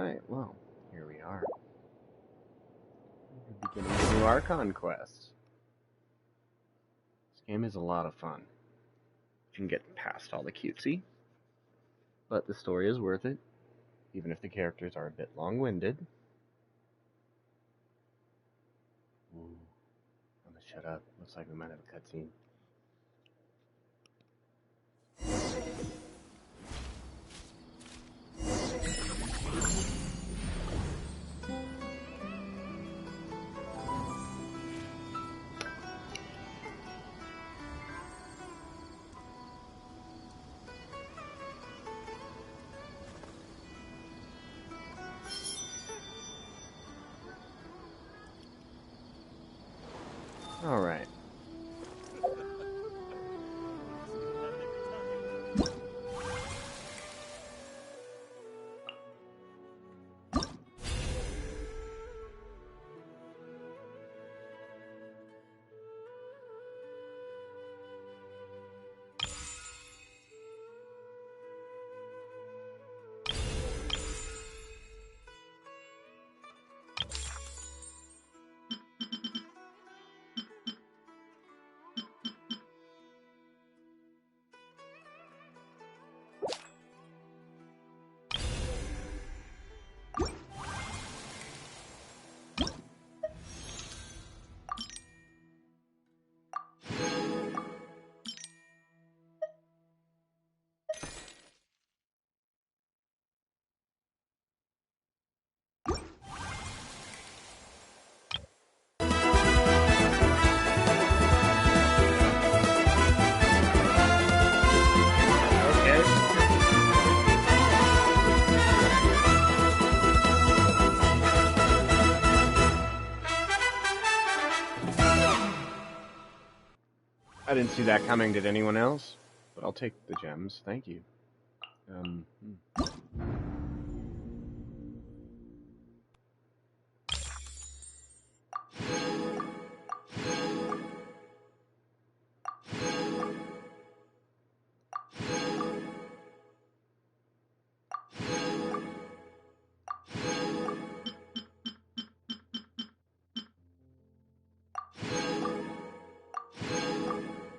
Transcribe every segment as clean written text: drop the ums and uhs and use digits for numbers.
Alright, well, here we are. We're beginning the new Archon quest. This game is a lot of fun. You can get past all the cutesy, but the story is worth it, even if the characters are a bit long-winded. Ooh, I'm gonna shut up. Looks like we might have a cutscene. Alright. I didn't see that coming, did anyone else? But I'll take the gems, thank you.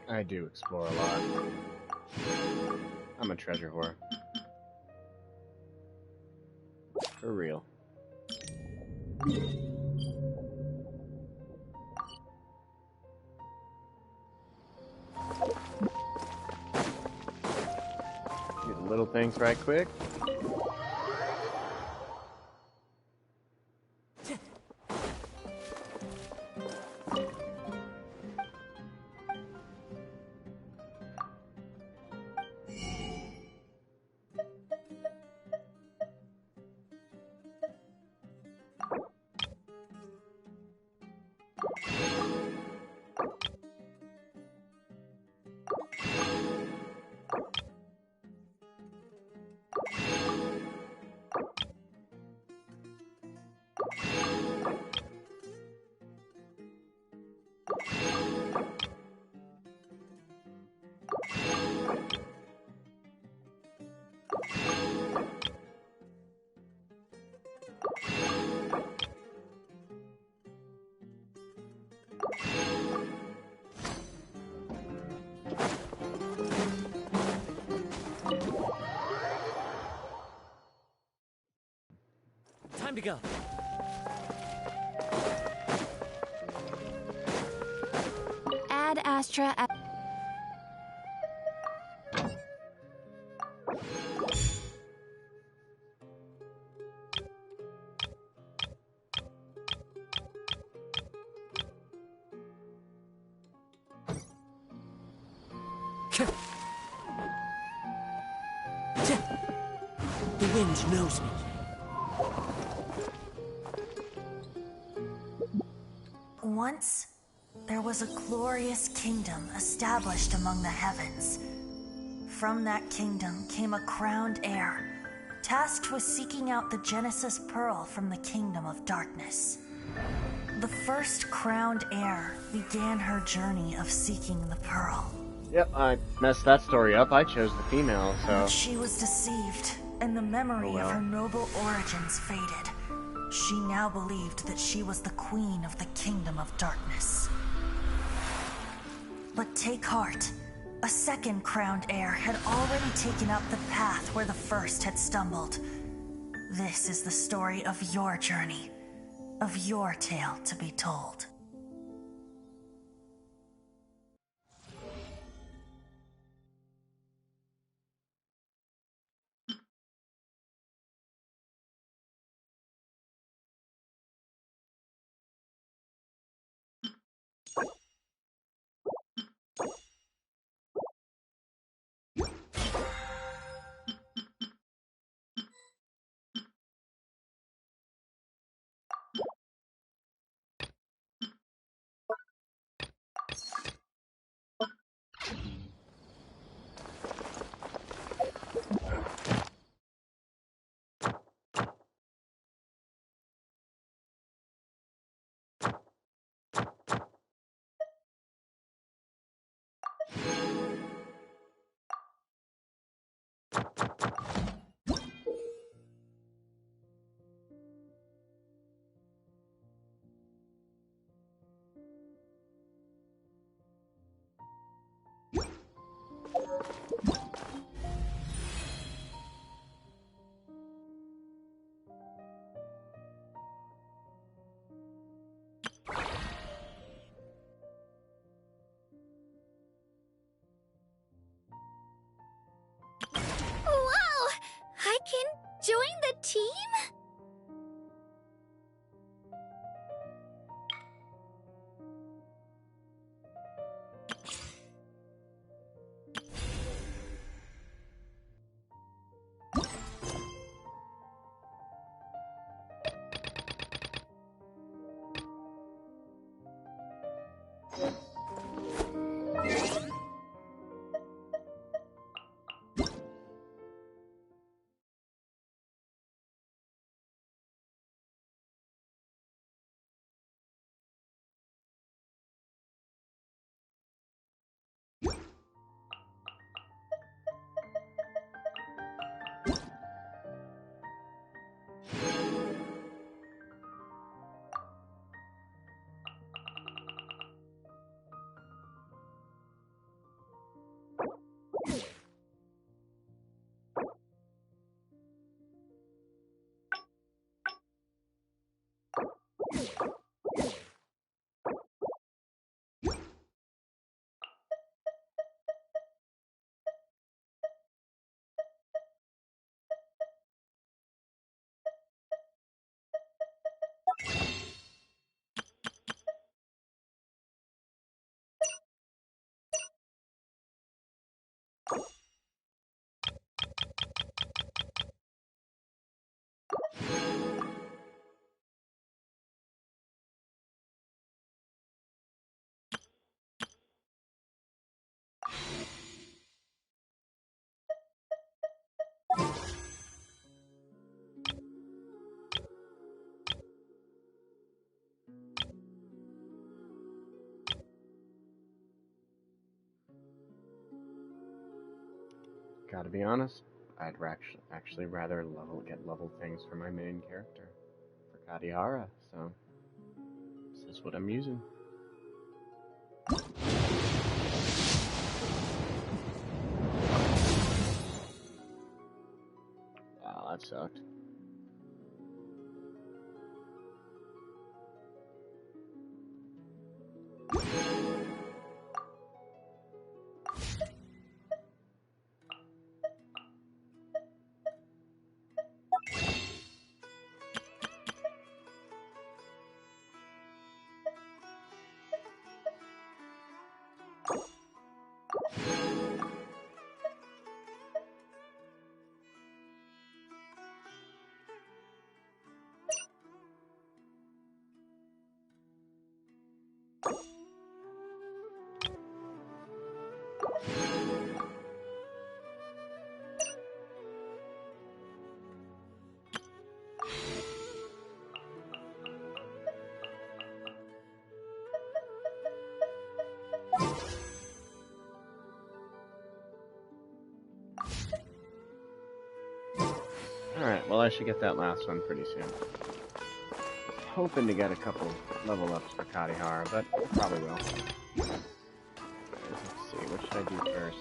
I do explore a lot. I'm a treasure whore. For real. Do the little things right quick. Time to go. Ad Astra. The wind knows me. Once, there was a glorious kingdom established among the heavens. From that kingdom came a crowned heir, tasked with seeking out the Genesis Pearl from the kingdom of darkness. The first crowned heir began her journey of seeking the pearl. Yep, I messed that story up. I chose the female, so... But she was deceived and the memory Oh, well. of her noble origins faded. She now believed that she was the queen of the Kingdom of Darkness. But take heart. A second crowned heir had already taken up the path where the first had stumbled. This is the story of your journey, of your tale to be told. Whoa! I can join the team? Gotta be honest, I'd actually rather get level things for my main character, for Kadiara, so this is what I'm using. Wow, that sucked. Alright, well I should get that last one pretty soon. Hoping to get a couple level ups for Katihara, but probably will. Let's see, what should I do first?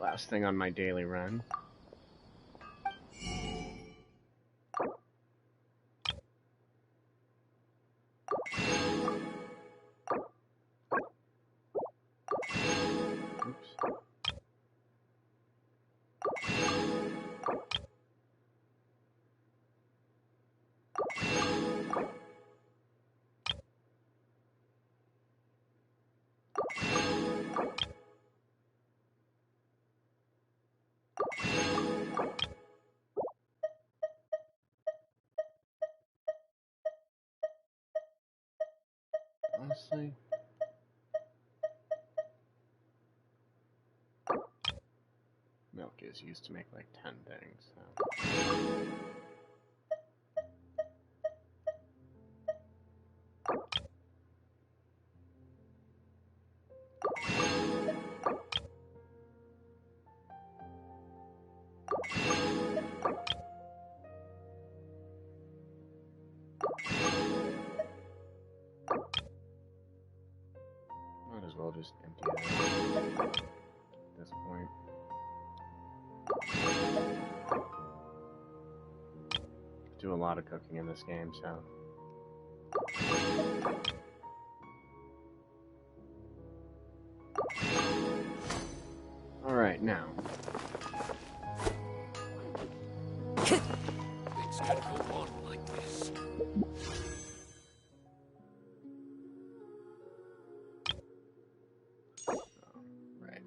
Last thing on my daily run. Honestly, milk is used to make like 10 things, so. Might as well just empty it out at this point. Do a lot of cooking in this game, so. Alright, now. Things can't go on like this. Right.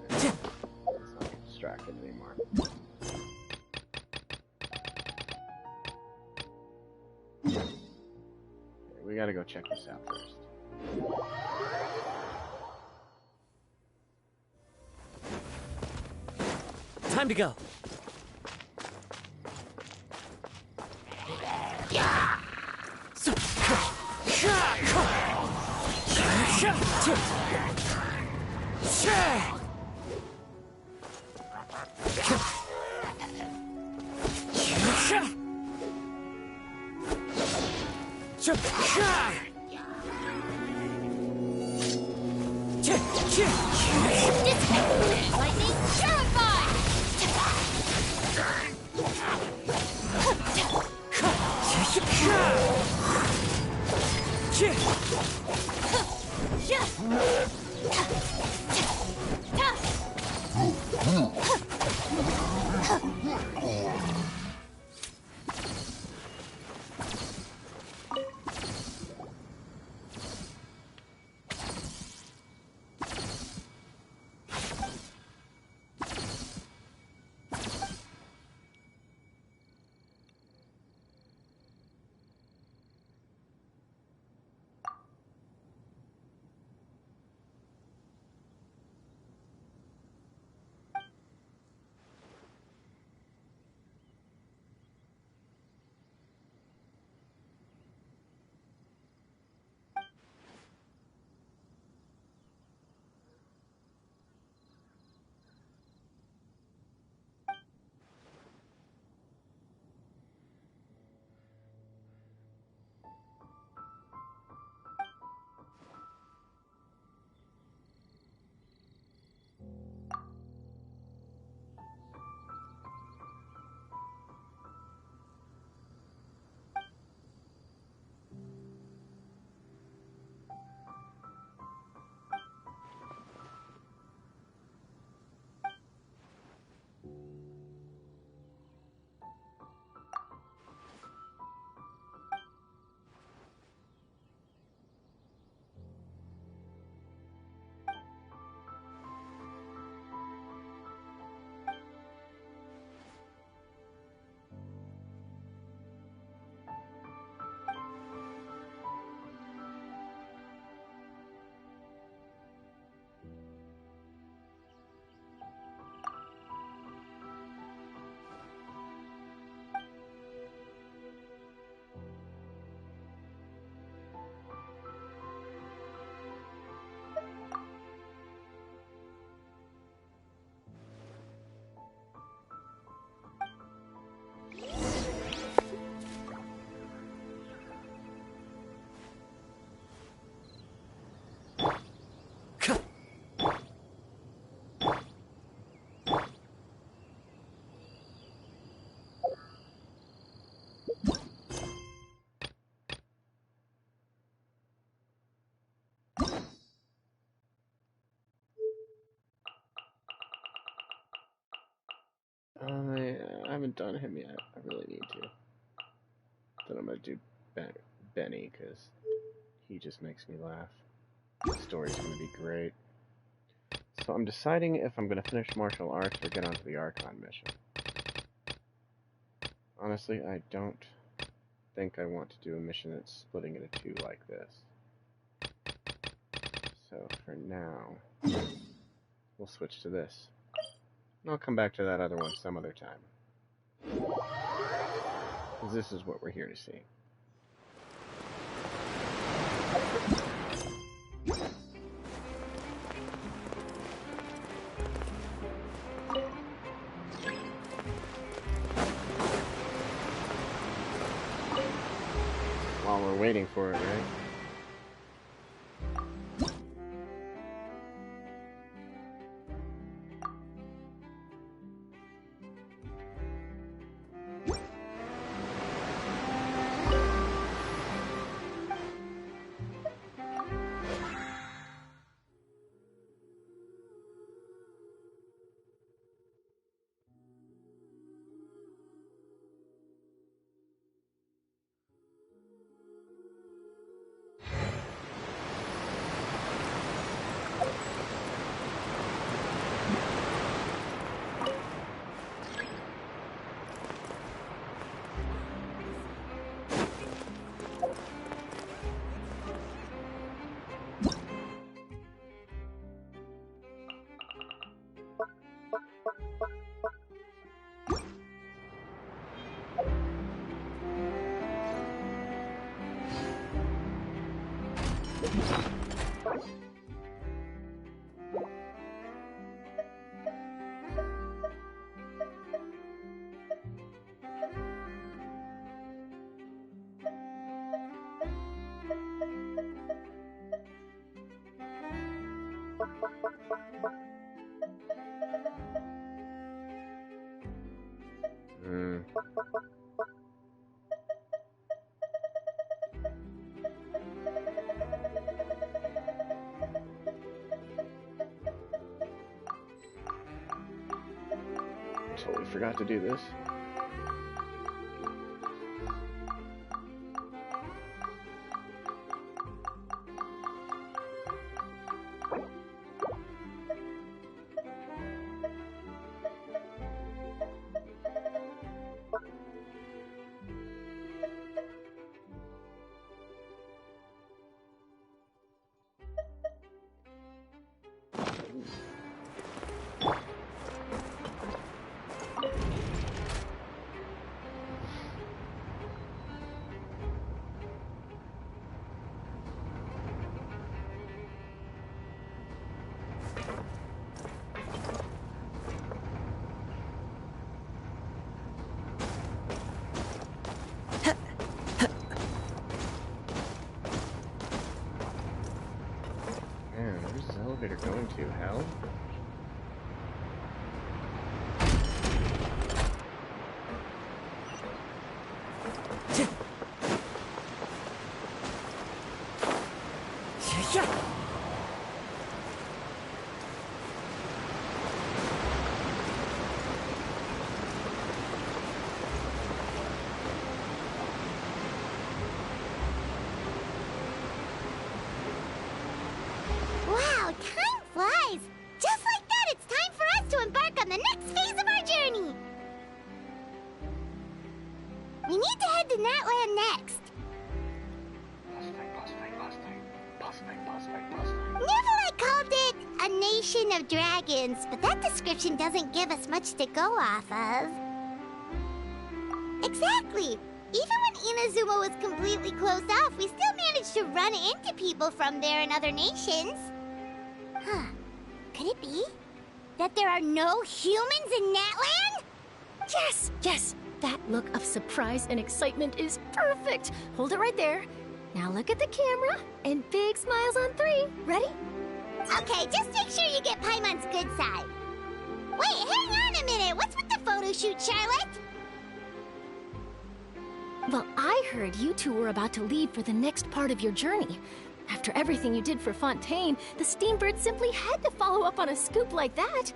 Let's not get distracted anymore. Okay, we gotta go check this out first. Time to go. Lightning terrified! haven't done him yet. I really need to. Then I'm gonna do Benny, because he just makes me laugh. The story's gonna be great. So I'm deciding if I'm gonna finish martial arts or get onto the Archon mission. Honestly, I don't think I want to do a mission that's splitting into two like this. So for now, we'll switch to this. And I'll come back to that other one some other time. Because this is what we're here to see. While we're waiting for it, right? Totally forgot to do this. Man, where's this elevator going to? Hell? Wow, time flies! Just like that, it's time for us to embark on the next phase of our journey! We need to head to Natland next. Boss fight. Neville called it a nation of dragons, but that description doesn't give us much to go off of. Exactly! Even when Inazuma was completely closed off, we still managed to run into people from there in other nations. Huh. Could it be that there are no humans in Natland? Yes, yes! That look of surprise and excitement is perfect! Hold it right there. Now look at the camera, and big smiles on 3. Ready? Okay, just make sure you get Paimon's good side. Wait, hang on a minute! What's with the photo shoot, Charlotte? Well, I heard you two were about to leave for the next part of your journey. After everything you did for Fontaine, the Steambird simply had to follow up on a scoop like that.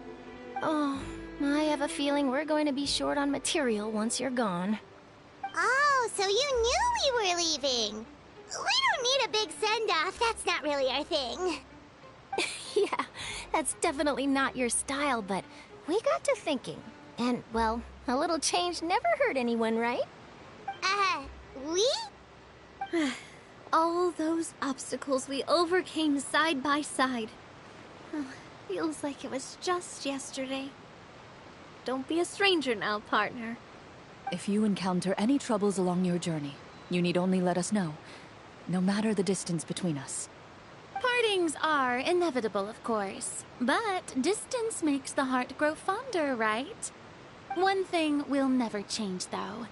Oh, I have a feeling we're going to be short on material once you're gone. Oh, so you knew we were leaving. We don't need a big send-off. That's not really our thing. Yeah, that's definitely not your style, but we got to thinking. And, well, a little change never hurt anyone, right? We? All those obstacles we overcame side by side. Feels like it was just yesterday. Don't be a stranger now, partner. If you encounter any troubles along your journey, you need only let us know, no matter the distance between us. Partings are inevitable, of course, but distance makes the heart grow fonder, right? One thing will never change, though.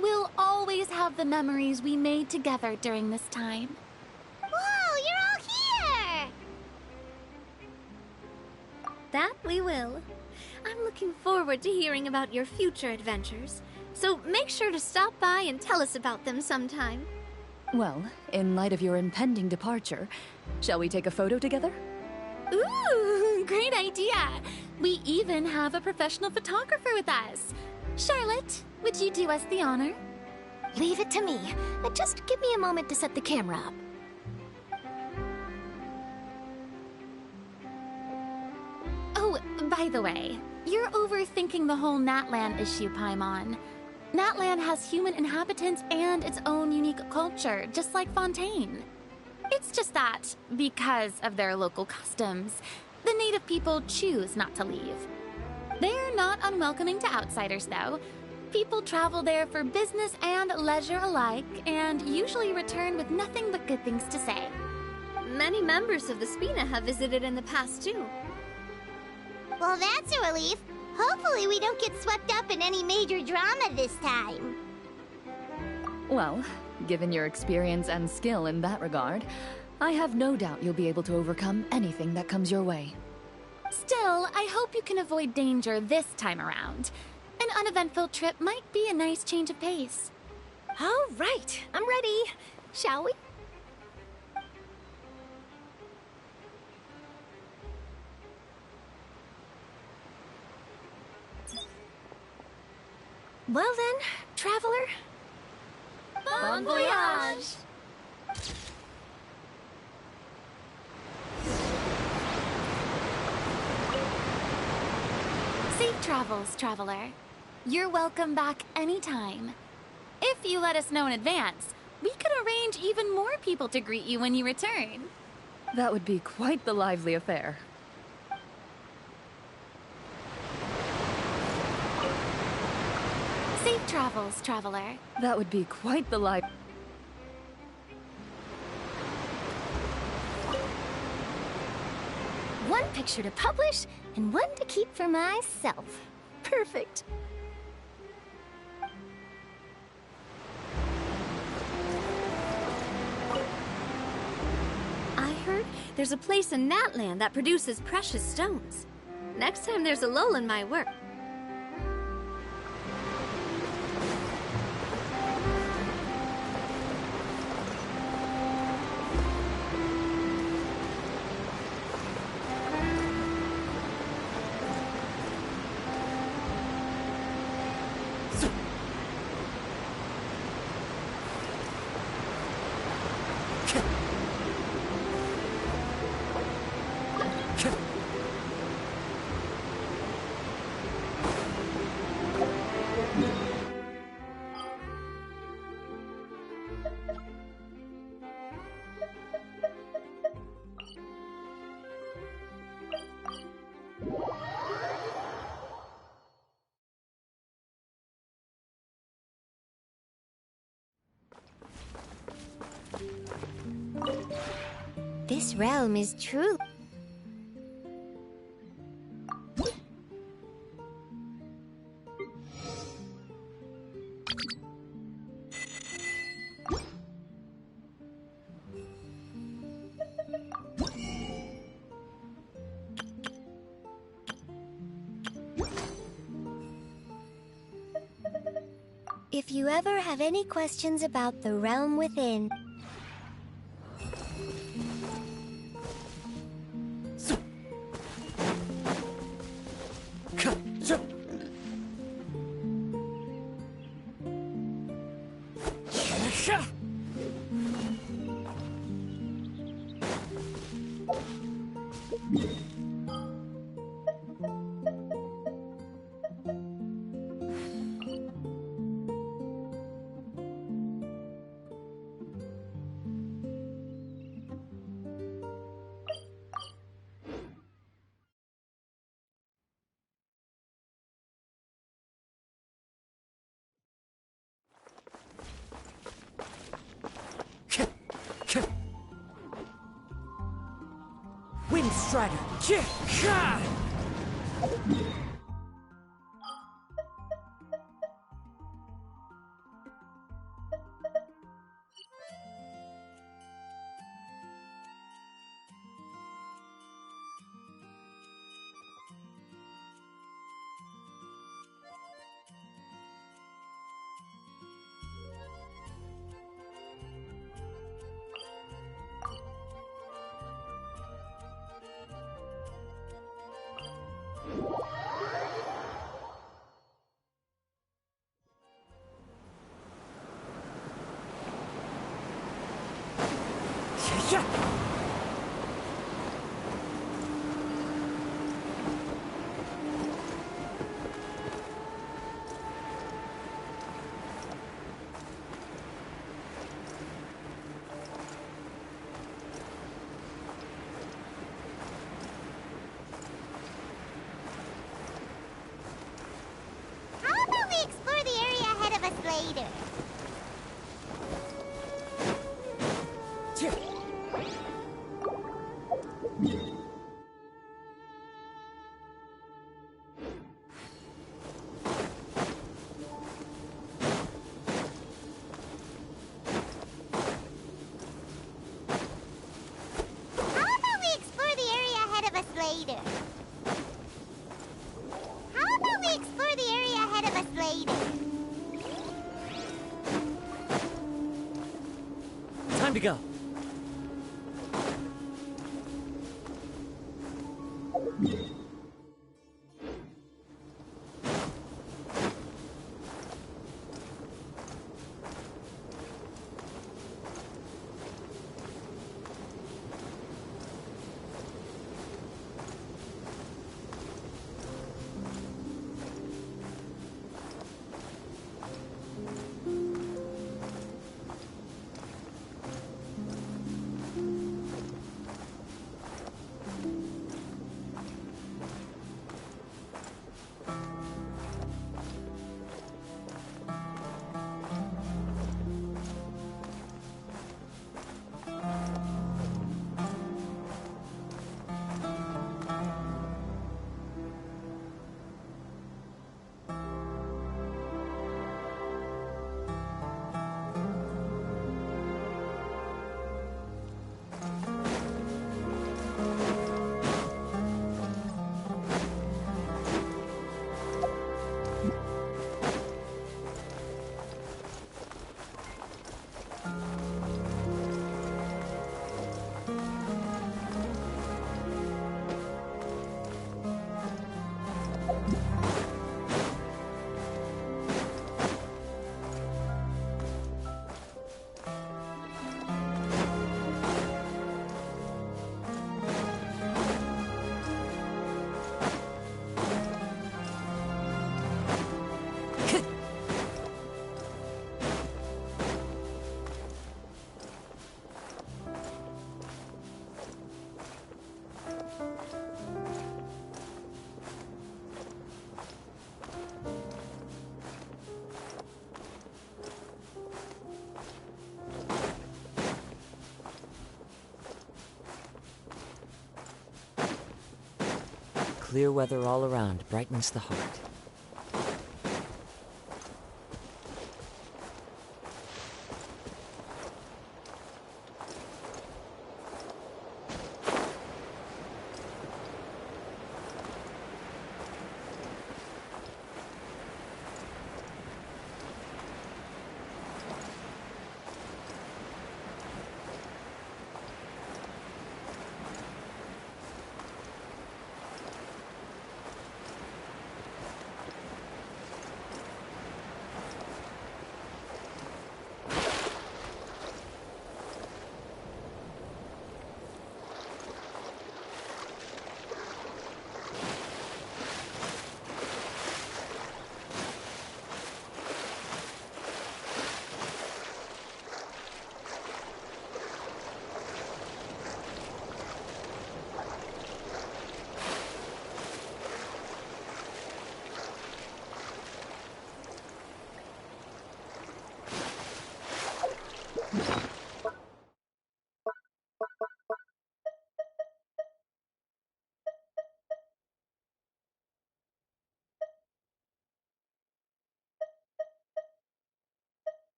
We'll always have the memories we made together during this time. Whoa, you're all here! That we will. I'm looking forward to hearing about your future adventures, so make sure to stop by and tell us about them sometime. Well, in light of your impending departure, shall we take a photo together? Ooh, great idea! We even have a professional photographer with us. Charlotte, would you do us the honor? Leave it to me. Just give me a moment to set the camera up. Oh, by the way, you're overthinking the whole Natlan issue, Paimon. Natlan has human inhabitants and its own unique culture, just like Fontaine. It's just that, because of their local customs, the native people choose not to leave. They're not unwelcoming to outsiders, though. People travel there for business and leisure alike, and usually return with nothing but good things to say. Many members of the Spina have visited in the past, too. Well, that's a relief. Hopefully we don't get swept up in any major drama this time. Well, given your experience and skill in that regard, I have no doubt you'll be able to overcome anything that comes your way. Still, I hope you can avoid danger this time around. An uneventful trip might be a nice change of pace. All right, I'm ready. Shall we? Well then, traveler. Bon voyage! Safe travels, traveler. You're welcome back anytime. If you let us know in advance, we could arrange even more people to greet you when you return. That would be quite the lively affair. Safe travels, traveler. That would be quite the One picture to publish, and one to keep for myself. Perfect. I heard there's a place in Natland that produces precious stones. Next time there's a lull in my work, This realm is truly... If you ever have any questions about the realm within... Strider. How about we explore the area ahead of us later? How about we explore the area ahead of us later? How about we explore the area ahead of us later? Time to go. Clear weather all around brightens the heart.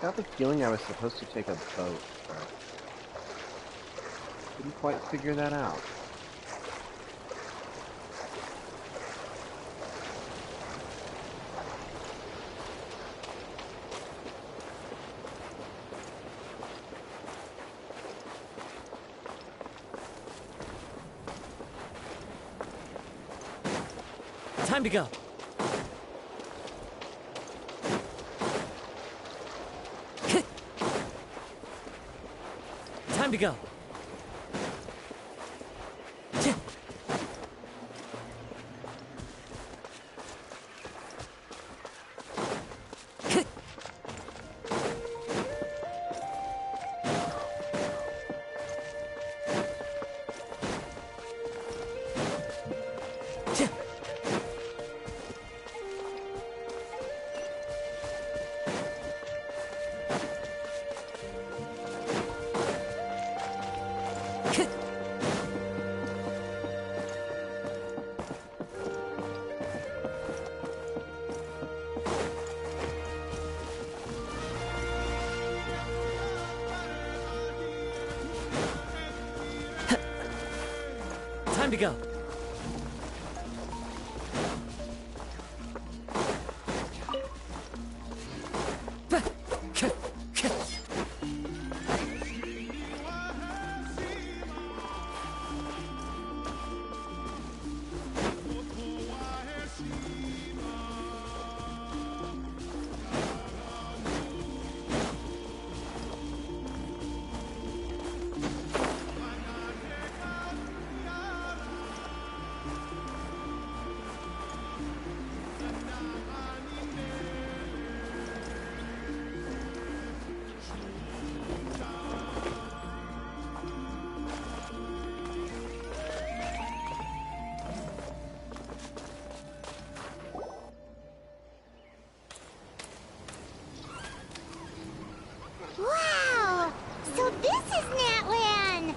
got the feeling I was supposed to take a boat, but couldn't quite figure that out. Time to go. Time to go. Time to go. Wow! So this is Natlan!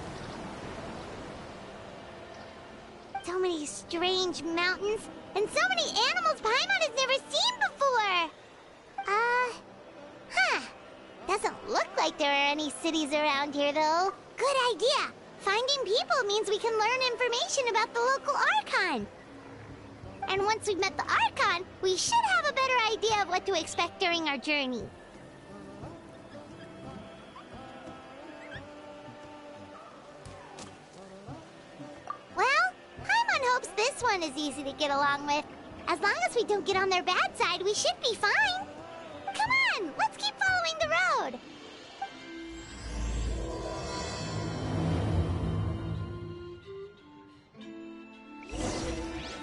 So many strange mountains, and so many animals Paimon has never seen before! Doesn't look like there are any cities around here, though. Good idea! Finding people means we can learn information about the local Archon. And once we've met the Archon, we should have a better idea of what to expect during our journey. Well, Paimon hopes this one is easy to get along with. As long as we don't get on their bad side, we should be fine. Come on, let's keep following the road.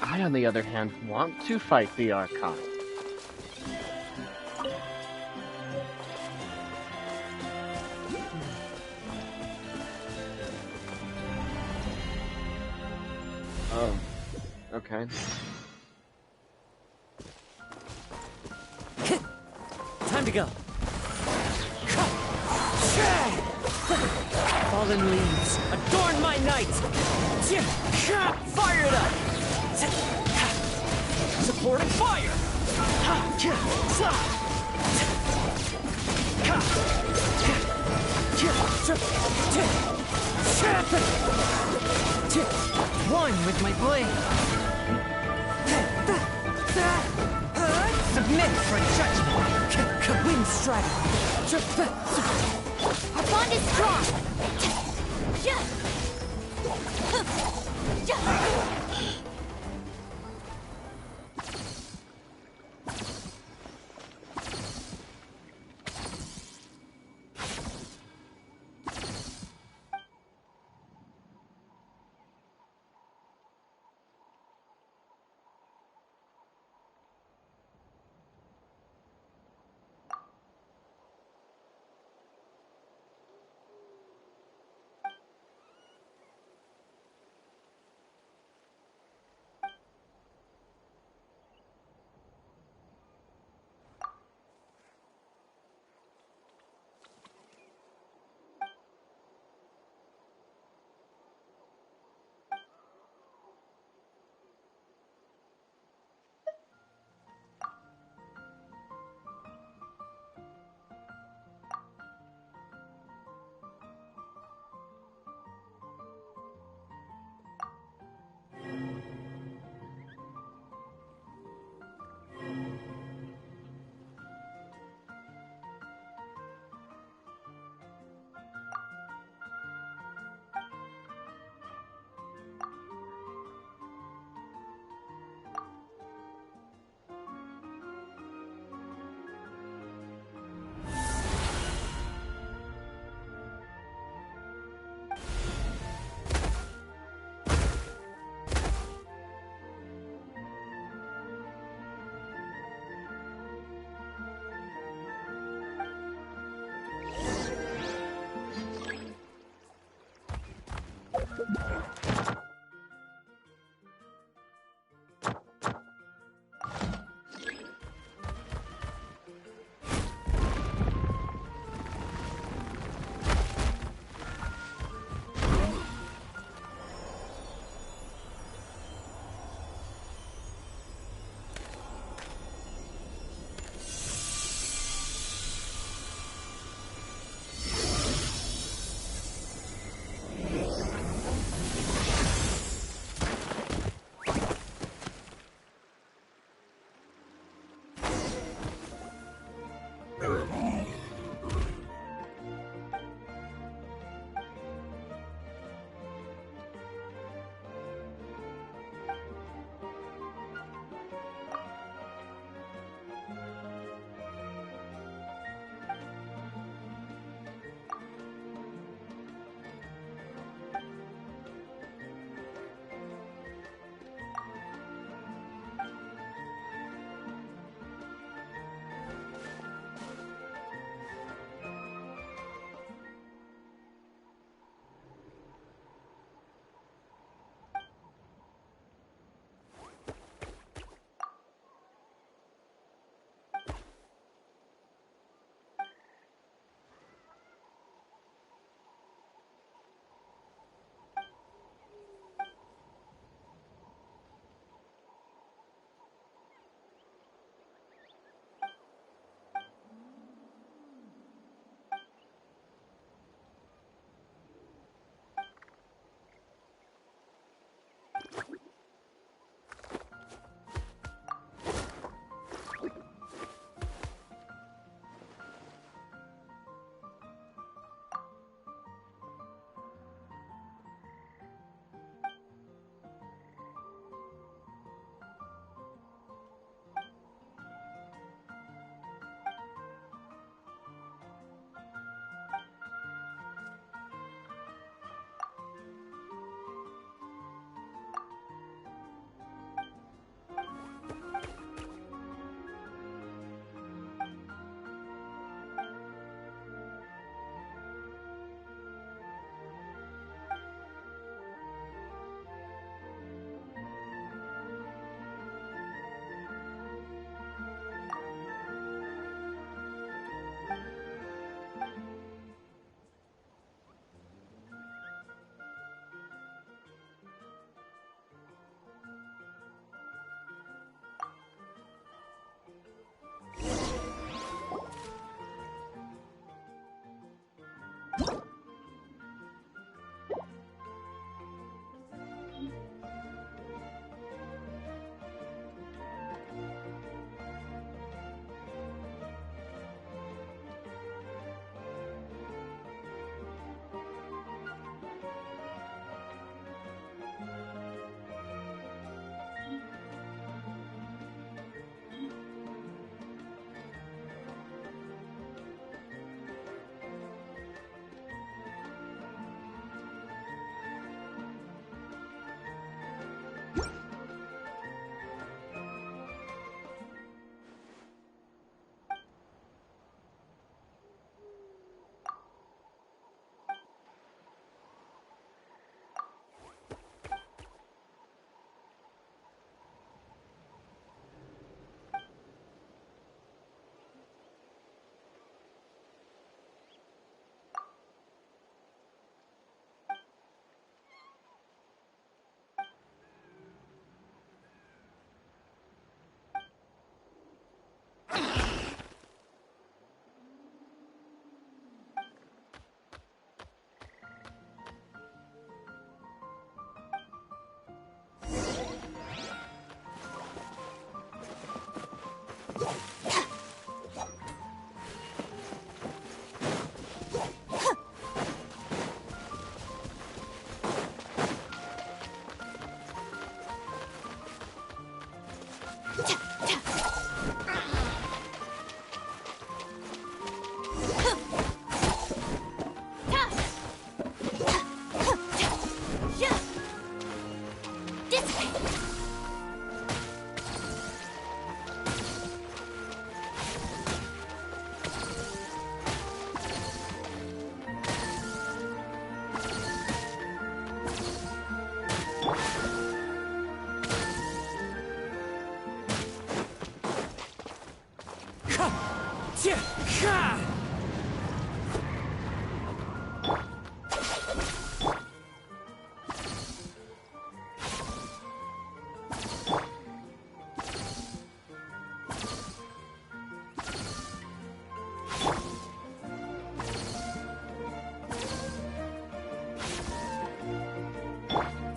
I, on the other hand, want to fight the Archon. Oh, okay. Time to go. Fallen leaves, adorn my night. Fire it up. Supporting fire. One with my blade. Submit for judgment. Wind strike. Our bond is strong.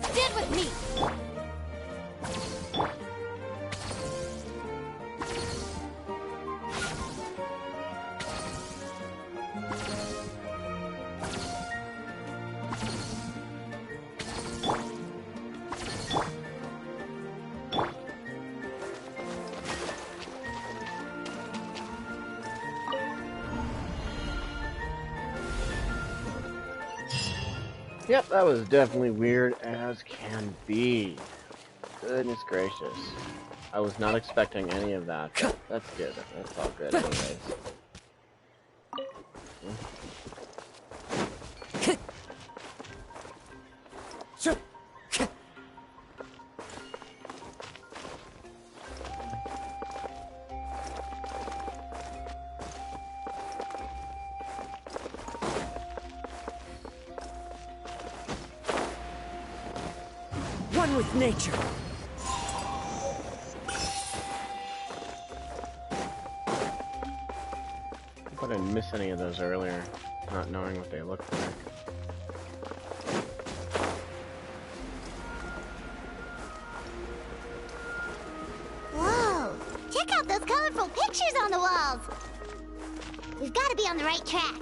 Stand with me! Yep, that was definitely weird as can be. Goodness gracious. I was not expecting any of that, but that's good. That's all good anyways. One with nature. I thought I'd miss any of those earlier, not knowing what they looked like. Whoa! Check out those colorful pictures on the walls! We've got to be on the right track.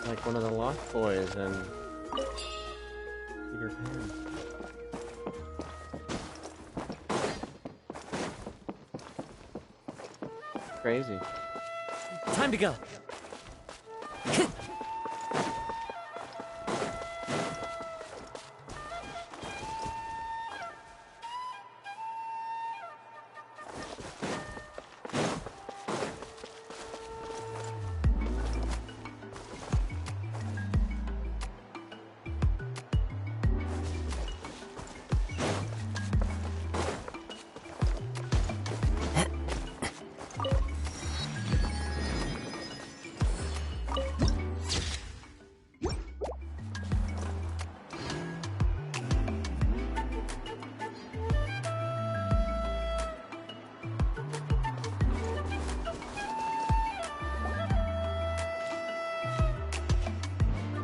Like one of the Lost Boys and Peter Pan. Crazy. Time to go.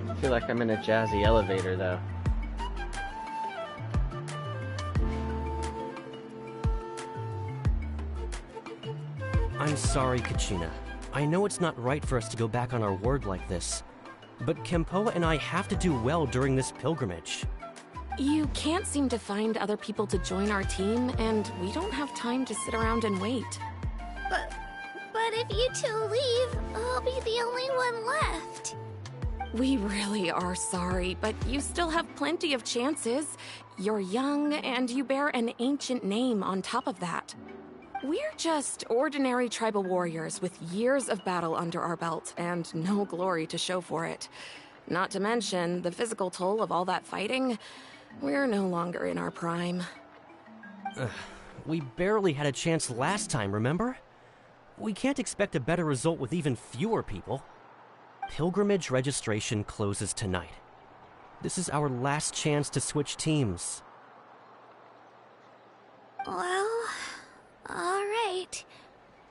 I feel like I'm in a jazzy elevator, though. I'm sorry, Kachina. I know it's not right for us to go back on our word like this, but Kempoa and I have to do well during this pilgrimage. You can't seem to find other people to join our team, and we don't have time to sit around and wait. But if you two leave, I'll be the only one left. We really are sorry, but you still have plenty of chances. You're young, and you bear an ancient name on top of that. We're just ordinary tribal warriors with years of battle under our belt and no glory to show for it. Not to mention the physical toll of all that fighting. We're no longer in our prime. We barely had a chance last time, remember? We can't expect a better result with even fewer people. Pilgrimage registration closes tonight. This is our last chance to switch teams. Well, alright.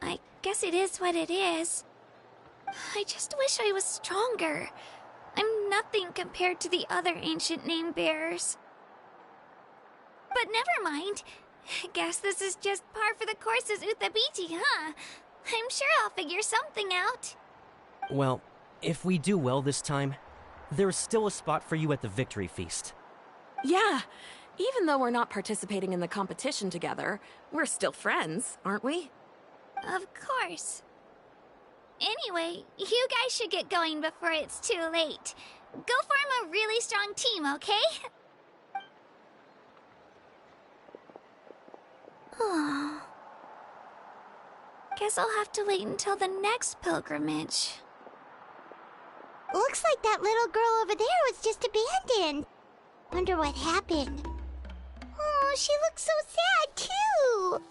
I guess it is what it is. I just wish I was stronger. I'm nothing compared to the other ancient name bearers. But But never mind. Guess this is just par for the course as Uthabiti, huh? I'm sure I'll figure something out. Well, if we do well this time, there's still a spot for you at the victory feast. Yeah, even though we're not participating in the competition together, we're still friends, aren't we? Of course. Anyway, you guys should get going before it's too late. Go form a really strong team, okay? Guess I'll have to wait until the next pilgrimage. Looks like that little girl over there was just abandoned. Wonder what happened. Oh, she looks so sad, too.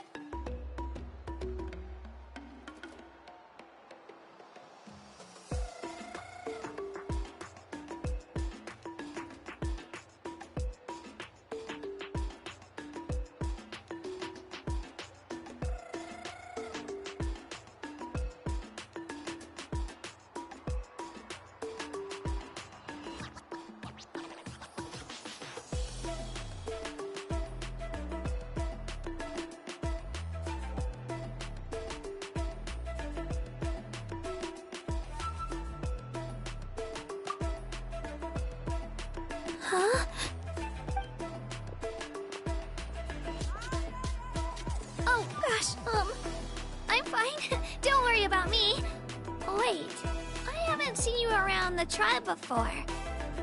Huh? Oh, gosh, I'm fine. Don't worry about me. Wait, I haven't seen you around the tribe before.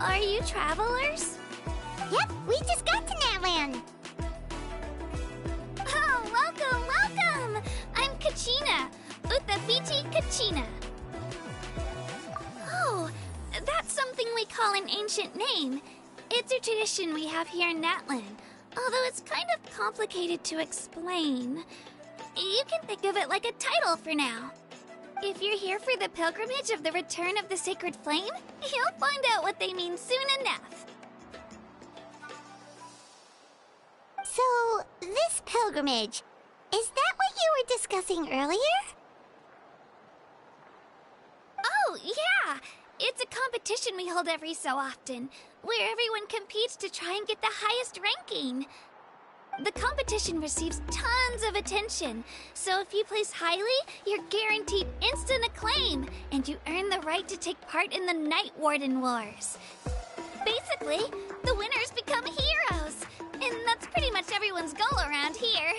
Are you travelers? Yep, we just got to Natland. Oh, welcome! I'm Kachina, Uthabiti Kachina. Oh, that's something we call an ancient name. It's a tradition we have here in Natland, although it's kind of complicated to explain. You can think of it like a title for now. If you're here for the pilgrimage of the return of the sacred flame, you'll find out what they mean soon enough. So, this pilgrimage, is that what you were discussing earlier? Oh, yeah! It's a competition we hold every so often, where everyone competes to try and get the highest ranking. The competition receives tons of attention, so if you place highly, you're guaranteed instant acclaim, and you earn the right to take part in the Night Warden Wars. Basically, the winners become heroes, and that's pretty much everyone's goal around here.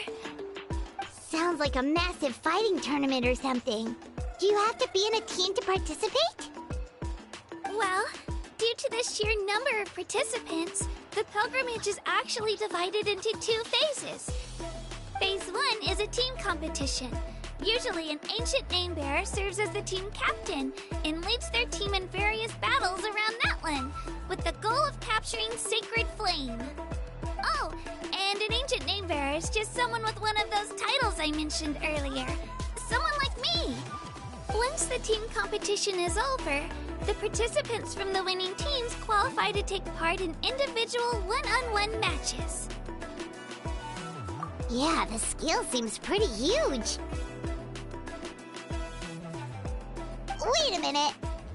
Sounds like a massive fighting tournament or something. Do you have to be in a team to participate? Well, due to the sheer number of participants, the pilgrimage is actually divided into 2 phases. Phase 1 is a team competition. Usually an ancient name bearer serves as the team captain and leads their team in various battles around Natland, with the goal of capturing Sacred Flame. Oh, and an ancient name bearer is just someone with one of those titles I mentioned earlier. Someone like me. Once the team competition is over, the participants from the winning teams qualify to take part in individual one-on-one matches. Yeah, the scale seems pretty huge. Wait a minute.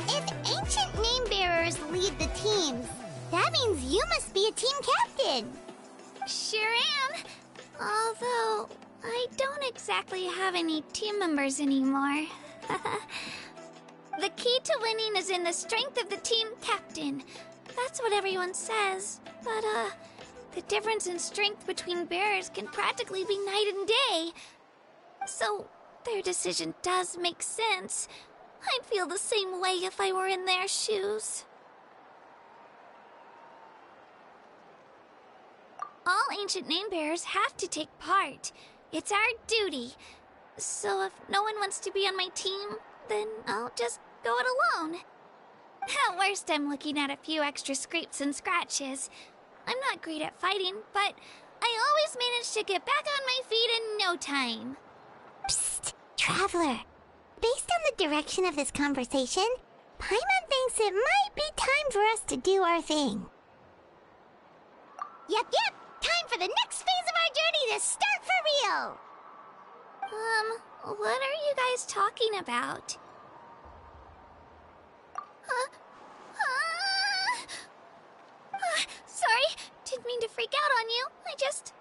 If ancient name bearers lead the teams, that means you must be a team captain. Sure am. Although, I don't exactly have any team members anymore. The key to winning is in the strength of the team captain. That's what everyone says. But, the difference in strength between bearers can practically be night and day. So, their decision does make sense. I'd feel the same way if I were in their shoes. All ancient name bearers have to take part. It's our duty. So if no one wants to be on my team, then I'll just go it alone. At worst, I'm looking at a few extra scrapes and scratches. I'm not great at fighting, but I always manage to get back on my feet in no time. Psst, Traveler. Based on the direction of this conversation, Paimon thinks it might be time for us to do our thing. Yep. Time for the next phase of our journey to start for real. What are you guys talking about? Sorry, didn't mean to freak out on you. I just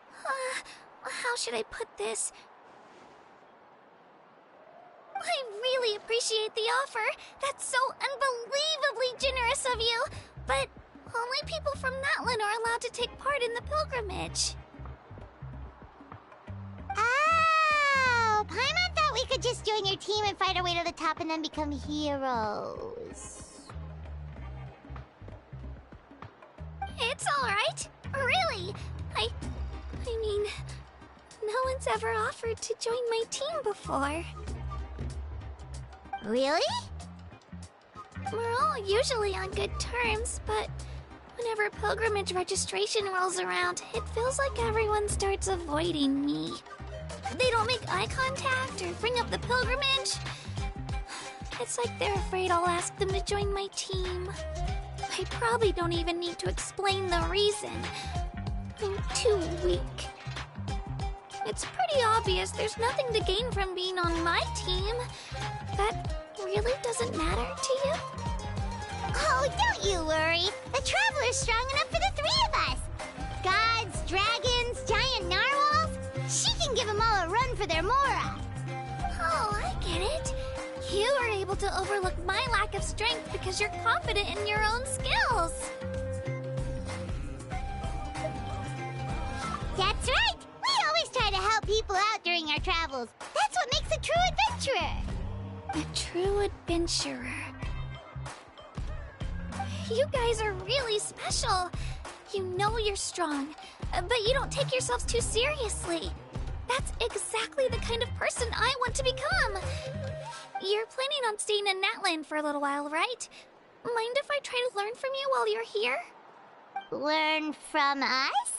How should I put this? I really appreciate the offer. That's so unbelievably generous of you. But only people from Natlan are allowed to take part in the pilgrimage. Oh, Paimon thought we could just join your team and fight our way to the top and then become heroes. It's alright. Really. I mean, no one's ever offered to join my team before. Really? We're all usually on good terms, but whenever pilgrimage registration rolls around, it feels like everyone starts avoiding me. They don't make eye contact or bring up the pilgrimage. It's like they're afraid I'll ask them to join my team. I probably don't even need to explain the reason. I'm too weak. It's pretty obvious there's nothing to gain from being on my team. That really doesn't matter to you? Oh, don't you worry. The Traveler's strong enough for the three of us. Gods, dragons, giant narwhals. She can give them all a run for their Mora. Oh, I get it. You were able to overlook my lack of strength because you're confident in your own skills. That's right. We always try to help people out during our travels. That's what makes a true adventurer. A true adventurer. You guys are really special. You know you're strong, but you don't take yourselves too seriously. That's exactly the kind of person I want to become. You're planning on staying in Natlan for a little while, right? Mind if I try to learn from you while you're here? Learn from us?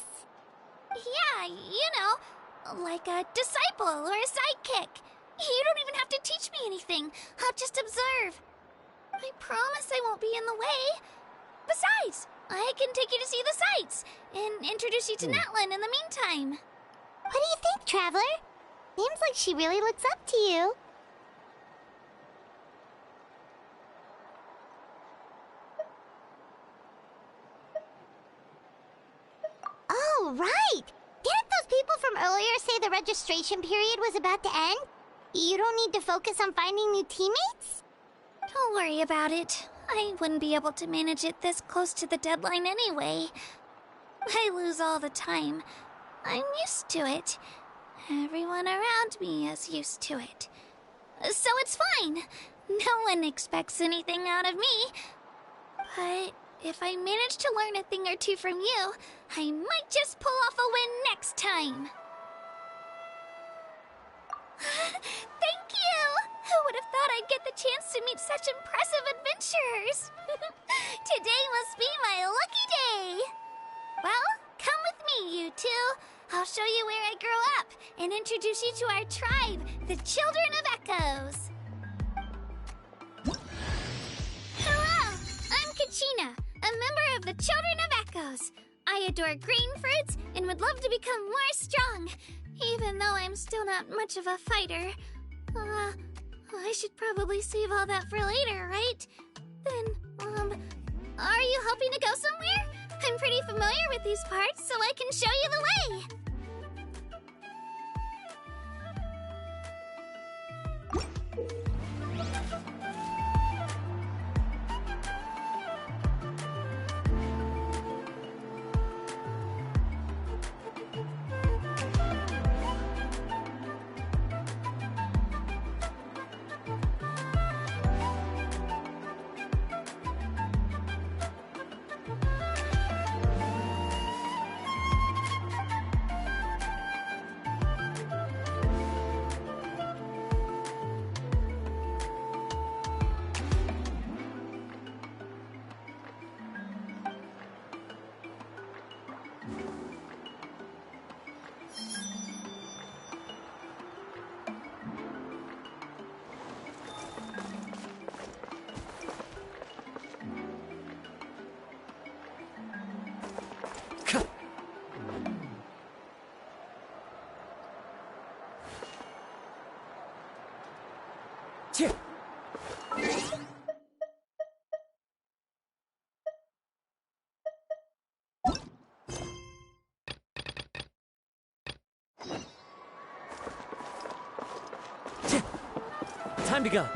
Yeah, you know, like a disciple or a sidekick. You don't even have to teach me anything. I'll just observe. I promise I won't be in the way. Besides, I can take you to see the sights and introduce you to Natlan in the meantime. What do you think, Traveler? Seems like she really looks up to you. Oh, right! Didn't those people from earlier say the registration period was about to end? You don't need to focus on finding new teammates? Don't worry about it. I wouldn't be able to manage it this close to the deadline anyway. I lose all the time. I'm used to it. Everyone around me is used to it. So it's fine. No one expects anything out of me. But if I manage to learn a thing or two from you, I might just pull off a win next time. Thank you! Who would have thought I'd get the chance to meet such impressive adventurers? Today must be my lucky day! Well, come with me, you two. I'll show you where I grew up and introduce you to our tribe, the Children of Echoes. Hello! I'm Kachina, a member of the Children of Echoes. I adore green fruits and would love to become more strong, even though I'm still not much of a fighter. I should probably save all that for later, right? Then, are you hoping to go somewhere? I'm pretty familiar with these parts, so I can show you the way. Time to go.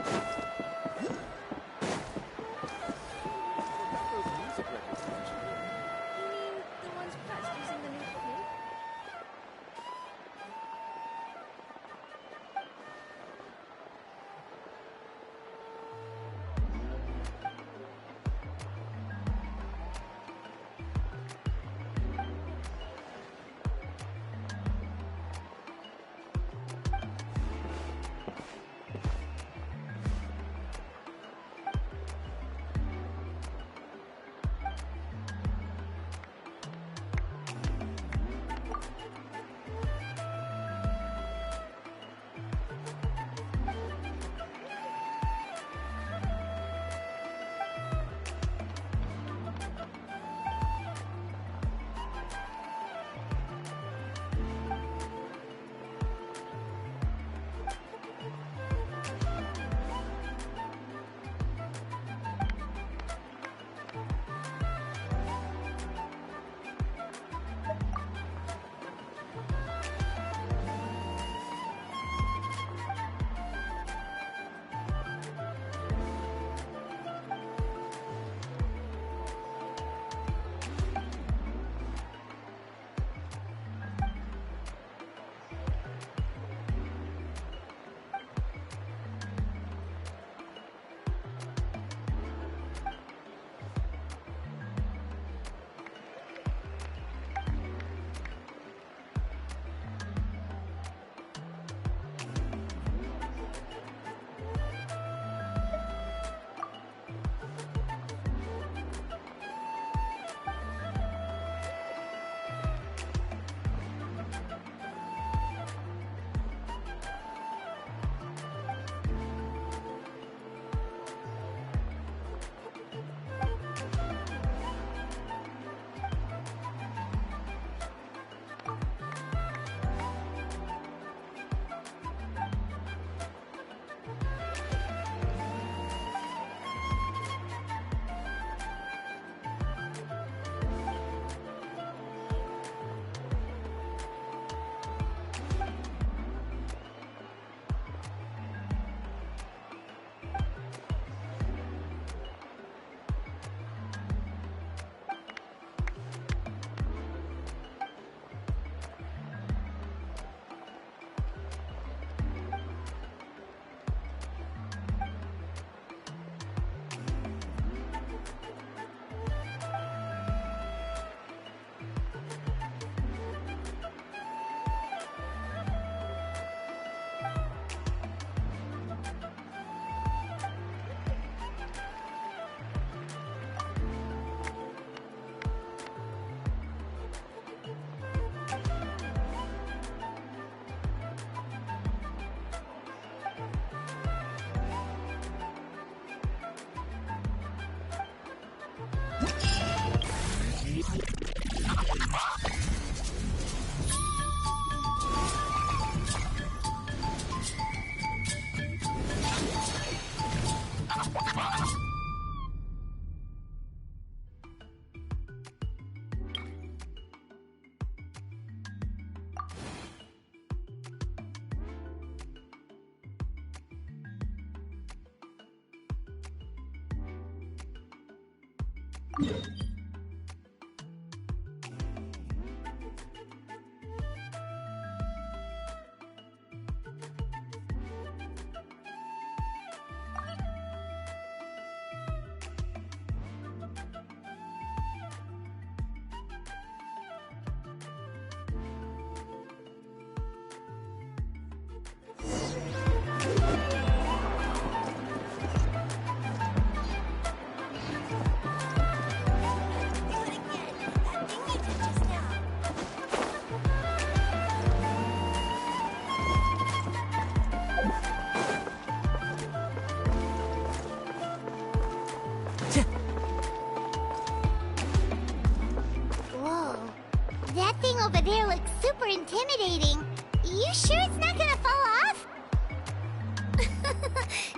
over there looks super intimidating. You sure it's not gonna fall off?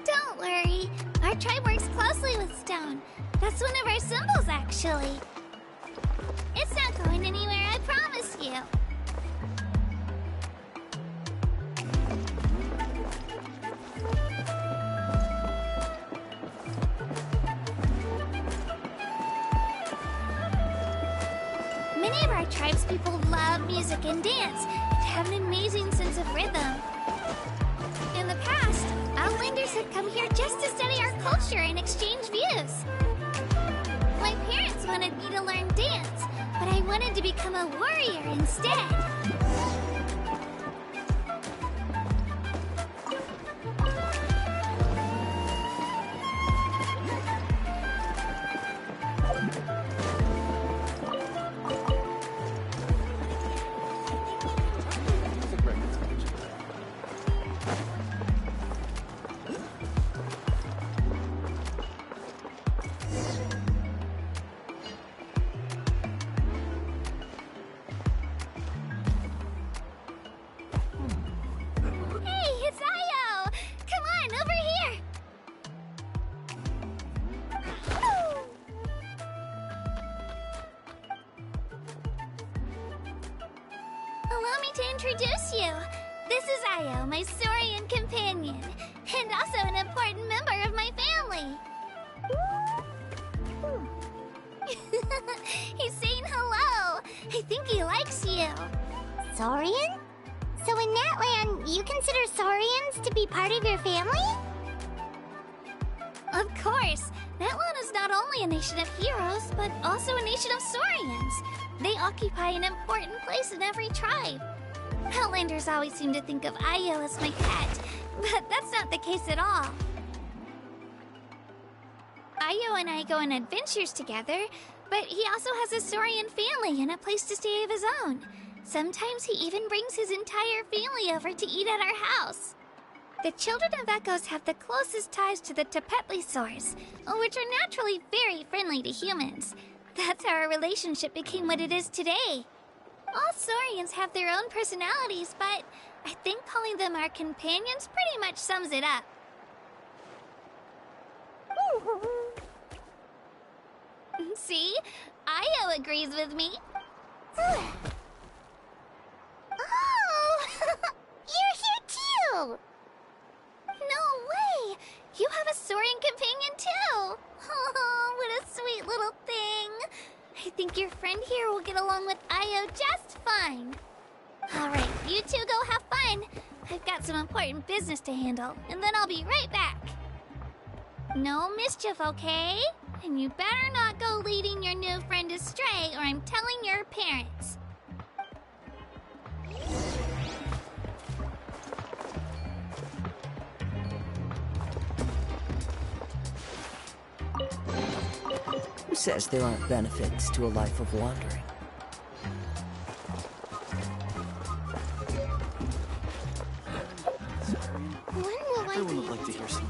Don't worry. Our tribe works closely with stone. That's one of our symbols, actually. It's not going anywhere, I promise you. Many of our tribe's people love music and dance, and have an amazing sense of rhythm. In the past, Outlanders have come here just to study our culture and exchange views. My parents wanted me to learn dance, but I wanted to become a warrior instead. Allow me to introduce you. This is Io, my Saurian companion, and also an important member of my family. He's saying hello. I think he likes you. Saurian? So in that land, you consider Saurians to be part of your family? Of course. Natlan is not only a nation of heroes, but also a nation of Saurians. They occupy an important place in every tribe. Outlanders always seem to think of Io as my pet, but that's not the case at all. Io and I go on adventures together, but he also has a Saurian family and a place to stay of his own. Sometimes he even brings his entire family over to eat at our house. The children of Echoes have the closest ties to the Tepetlisaurs, which are naturally very friendly to humans. That's how our relationship became what it is today. All Saurians have their own personalities, but I think calling them our companions pretty much sums it up. See? Io agrees with me. Oh! You're here too! No way! You have a Saurian companion too! Oh, what a sweet little thing! I think your friend here will get along with Io just fine. Alright, you two go have fun. I've got some important business to handle, and then I'll be right back. No mischief, okay? And you better not go leading your new friend astray, or I'm telling your parents. Who says there aren't benefits to a life of wandering? When will I Everyone be would like to hear some.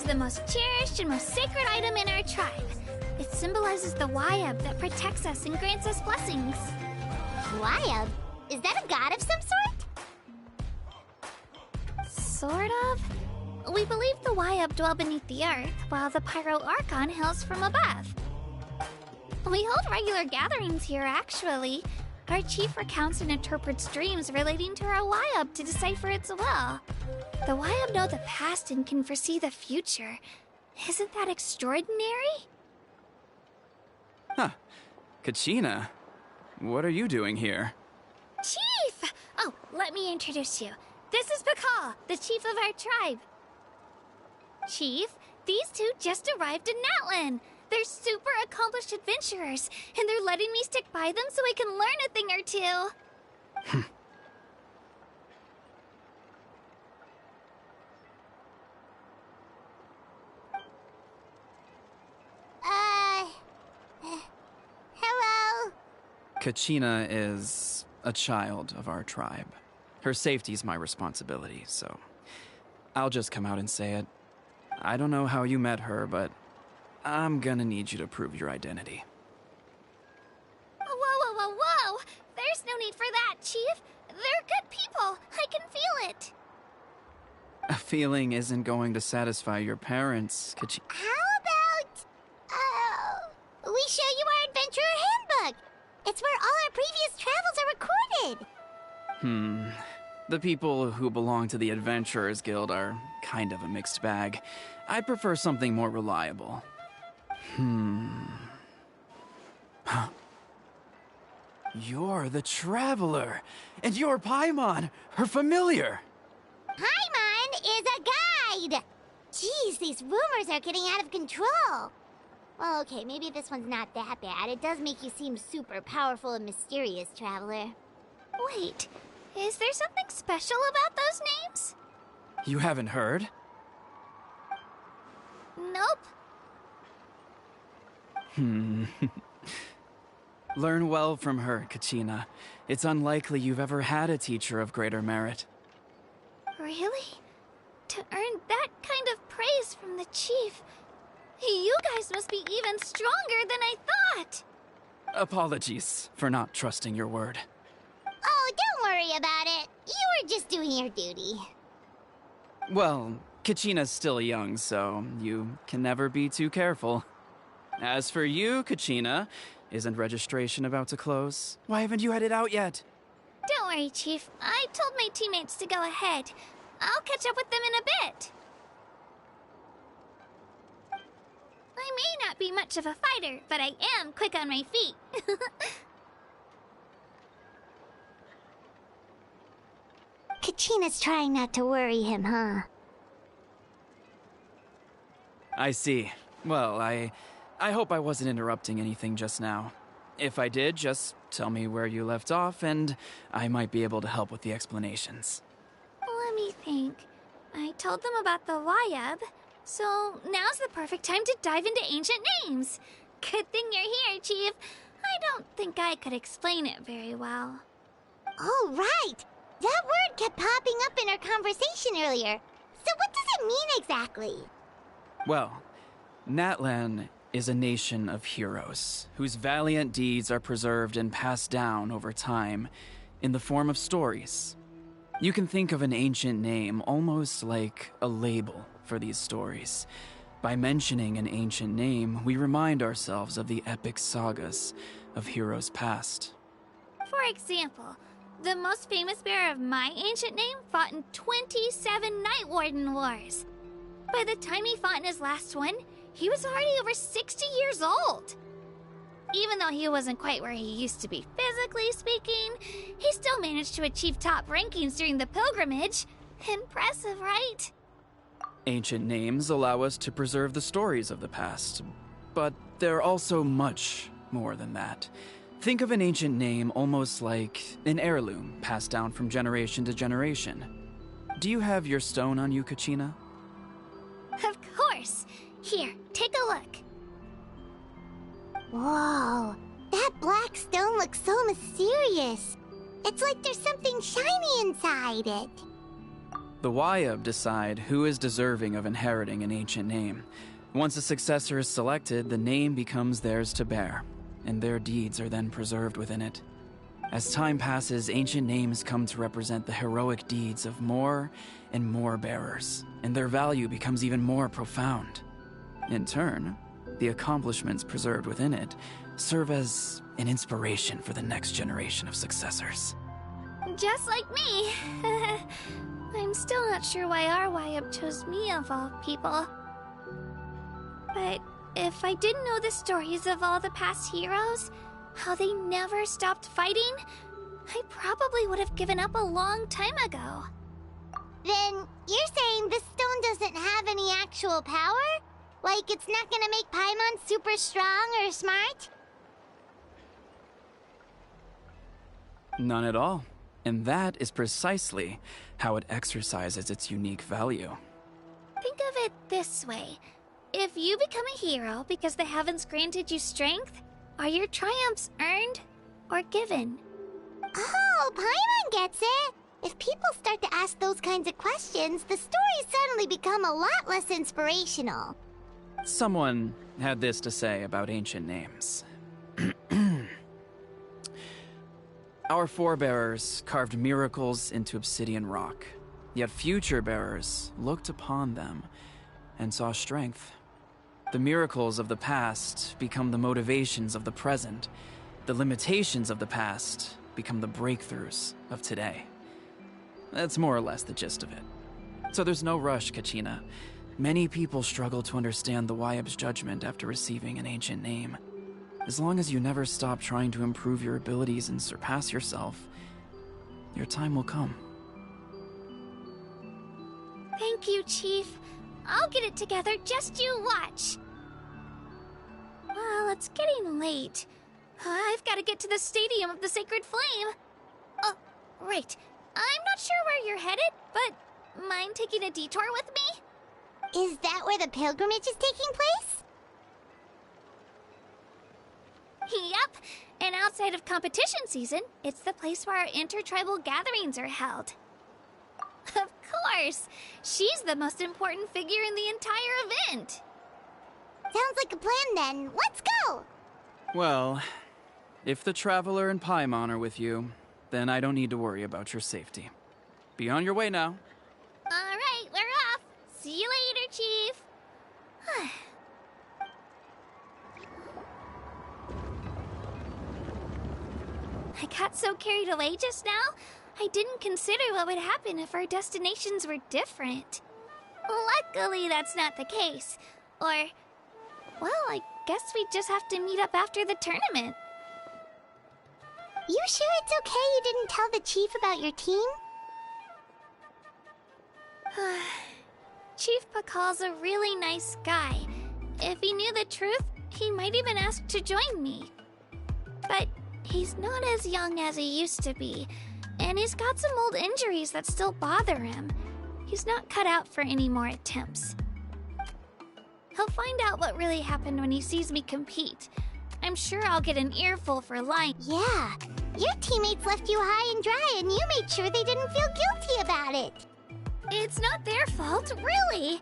The most cherished and most sacred item in our tribe. It symbolizes the Wyab that protects us and grants us blessings. Wyab? Is that a god of some sort? Sort of. We believe the Wyab dwell beneath the earth, while the Pyro Archon hails from above. We hold regular gatherings here, actually. Our chief recounts and interprets dreams relating to our Wyab to decipher its will. The Wyab know the past and can foresee the future. Isn't that extraordinary? Huh. Kachina, what are you doing here? Chief! Oh, let me introduce you. This is Pakal, the chief of our tribe. Chief, these two just arrived in Natlan. They're super accomplished adventurers, and they're letting me stick by them so I can learn a thing or two. Hello? Kachina is a child of our tribe. Her safety is my responsibility, so I'll just come out and say it. I don't know how you met her, but I'm gonna need you to prove your identity. Whoa, whoa, whoa, whoa! There's no need for that, Chief. They're good people. I can feel it. A feeling isn't going to satisfy your parents, How about, we show you our adventurer handbook? It's where all our previous travels are recorded. The people who belong to the Adventurers Guild are kind of a mixed bag. I'd prefer something more reliable. Huh. You're the Traveler, and you're Paimon, her familiar. Paimon is a guide! Jeez, these rumors are getting out of control. Well, okay, maybe this one's not that bad. It does make you seem super powerful and mysterious, Traveler. Wait, is there something special about those names? You haven't heard? Nope. Learn well from her, Kachina. It's unlikely you've ever had a teacher of greater merit. Really? To earn that kind of praise from the Chief, you guys must be even stronger than I thought! Apologies for not trusting your word. Oh, don't worry about it. You were just doing your duty. Well, Kachina's still young, so you can never be too careful. As for you, Kachina, isn't registration about to close? Why haven't you headed out yet? Don't worry, Chief. I told my teammates to go ahead. I'll catch up with them in a bit. I may not be much of a fighter, but I am quick on my feet. Kachina's trying not to worry him, huh? I see. Well, I hope I wasn't interrupting anything just now. If I did, just tell me where you left off, and I might be able to help with the explanations. Let me think. I told them about the Wayab, so now's the perfect time to dive into ancient names. Good thing you're here, Chief. I don't think I could explain it very well. Oh, right! That word kept popping up in our conversation earlier. So what does it mean exactly? Well, Natlan is a nation of heroes whose valiant deeds are preserved and passed down over time in the form of stories. You can think of an ancient name almost like a label for these stories. By mentioning an ancient name, we remind ourselves of the epic sagas of heroes past. For example, the most famous bearer of my ancient name fought in 27 Night Warden Wars. By the time he fought in his last one, he was already over 60 years old. Even though he wasn't quite where he used to be physically speaking, he still managed to achieve top rankings during the pilgrimage. Impressive, right? Ancient names allow us to preserve the stories of the past, but they're also much more than that. Think of an ancient name almost like an heirloom passed down from generation to generation. Do you have your stone on you, Kachina? Of course. Here, take a look. Whoa, that black stone looks so mysterious. It's like there's something shiny inside it. The Wayab decide who is deserving of inheriting an ancient name. Once a successor is selected, the name becomes theirs to bear, and their deeds are then preserved within it. As time passes, ancient names come to represent the heroic deeds of more and more bearers, and their value becomes even more profound. In turn, the accomplishments preserved within it serve as an inspiration for the next generation of successors. Just like me. I'm still not sure why our Wayab chose me of all people. But if I didn't know the stories of all the past heroes, how they never stopped fighting, I probably would have given up a long time ago. Then you're saying this stone doesn't have any actual power? Like it's not gonna make Paimon super strong or smart? None at all. And that is precisely how it exercises its unique value. Think of it this way. If you become a hero because the heavens granted you strength, are your triumphs earned or given? Oh, Paimon gets it! If people start to ask those kinds of questions, the stories suddenly become a lot less inspirational. Someone had this to say about ancient names. Our forebears carved miracles into obsidian rock, yet future bearers looked upon them and saw strength. The miracles of the past become the motivations of the present. The limitations of the past become the breakthroughs of today. That's more or less the gist of it. So there's no rush, Kachina. Many people struggle to understand the Wyab's judgment after receiving an ancient name. As long as you never stop trying to improve your abilities and surpass yourself, your time will come. Thank you, Chief. I'll get it together, just you watch. Well, it's getting late. I've got to get to the Stadium of the Sacred Flame. Oh, right. I'm not sure where you're headed, but mind taking a detour with me? Is that where the pilgrimage is taking place? Yep, and outside of competition season, it's the place where our intertribal gatherings are held. Of course! She's the most important figure in the entire event! Sounds like a plan then. Let's go! Well, if the Traveler and Paimon are with you, then I don't need to worry about your safety. Be on your way now. Alright, we're off! See you later, Chief! I got so carried away just now, I didn't consider what would happen if our destinations were different. Luckily, that's not the case. Or, well, I guess we just have to meet up after the tournament. You sure it's okay you didn't tell the chief about your team? Chief Pakal's a really nice guy. If he knew the truth, he might even ask to join me. But he's not as young as he used to be, and he's got some old injuries that still bother him. He's not cut out for any more attempts. He'll find out what really happened when he sees me compete. I'm sure I'll get an earful for lying. Yeah, your teammates left you high and dry and you made sure they didn't feel guilty about it. It's not their fault, really.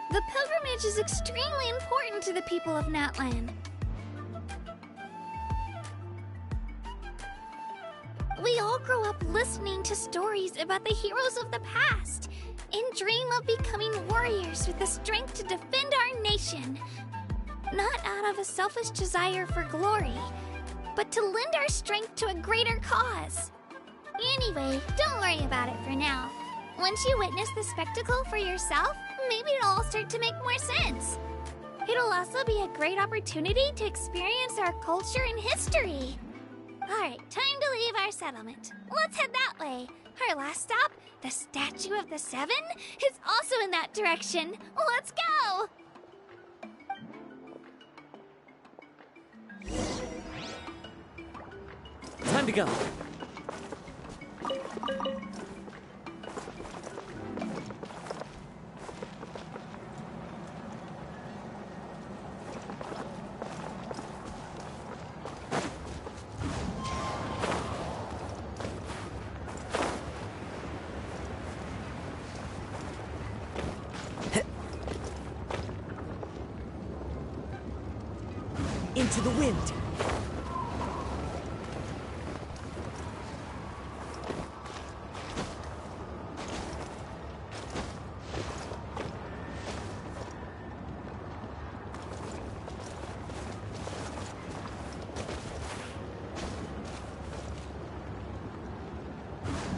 The pilgrimage is extremely important to the people of Natlan. We all grow up listening to stories about the heroes of the past and dream of becoming warriors with the strength to defend our nation. Not out of a selfish desire for glory, but to lend our strength to a greater cause. Anyway, don't worry about it for now. Once you witness the spectacle for yourself, maybe it'll all start to make more sense. It'll also be a great opportunity to experience our culture and history. Alright, time to leave our settlement. Let's head that way. Our last stop, the Statue of the Seven, is also in that direction. Let's go! Time to go. Into the wind.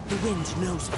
The wind knows me.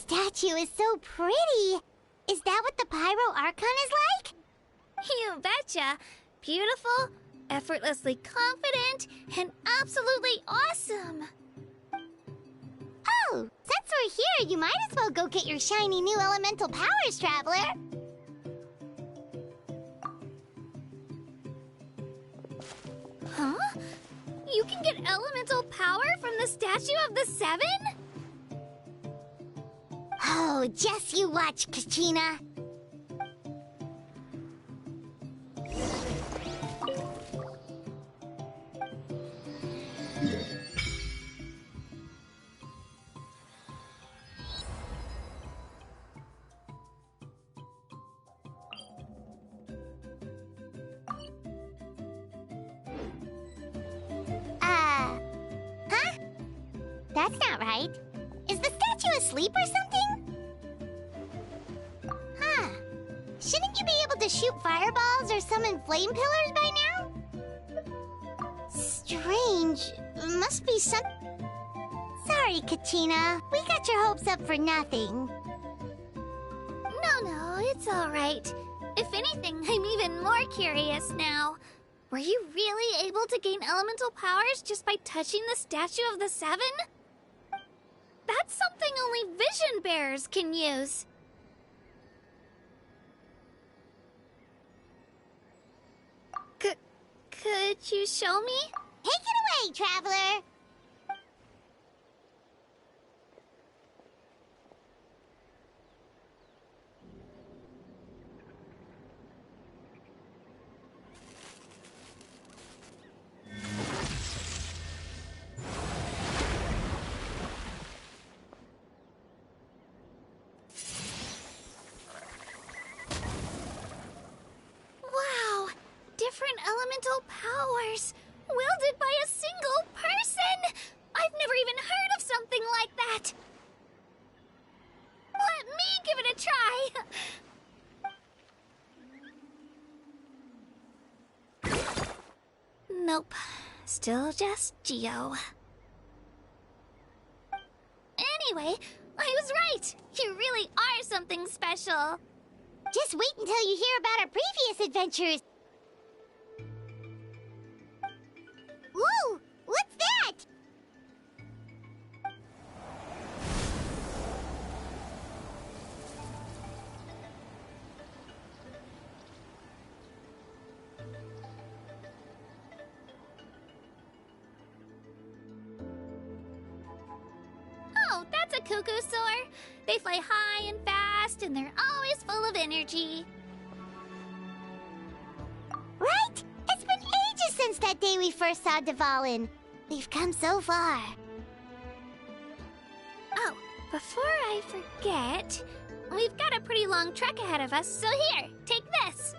statue is so pretty. Is that what the Pyro Archon is like? You betcha. Beautiful, effortlessly confident, and absolutely awesome. Oh, since we're here, you might as well go get your shiny new elemental powers, Traveler. Huh? You can get elemental power from the Statue of the Seven? Oh, just you watch, Kachina. Huh? That's not right. Is the statue asleep or something? Huh. Shouldn't you be able to shoot fireballs or summon flame pillars by now? Strange. Must be some... Sorry, Kachina. We got your hopes up for nothing. No, it's all right. If anything, I'm even more curious now. Were you really able to gain elemental powers just by touching the Statue of the Seven? That's something only vision bearers can use. Could you show me? Take it away, Traveler! Wow! Different elemental powers, wielded by a single person! I've never even heard of something like that! Let me give it a try! Nope. Still just Geo. Anyway, I was right! You really are something special! Just wait until you hear about our previous adventures. Ooh! What's that? Oh, that's a cuckoo soar. They fly high and fast, and they're always full of energy. Right? It's been ages since that day we first saw Dvalin. We've come so far. Oh, before I forget, we've got a pretty long trek ahead of us, so here, take this.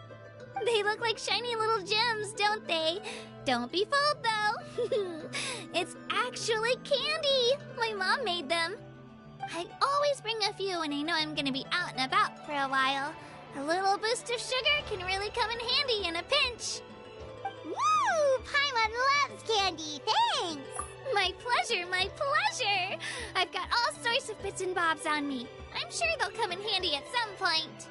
They look like shiny little gems, don't they? Don't be fooled, though. It's actually candy. My mom made them. I always bring a few when I know I'm gonna be out and about for a while. A little boost of sugar can really come in handy in a pinch. Woo! Paimon loves candy. Thanks. My pleasure, my pleasure. I've got all sorts of bits and bobs on me. I'm sure they'll come in handy at some point.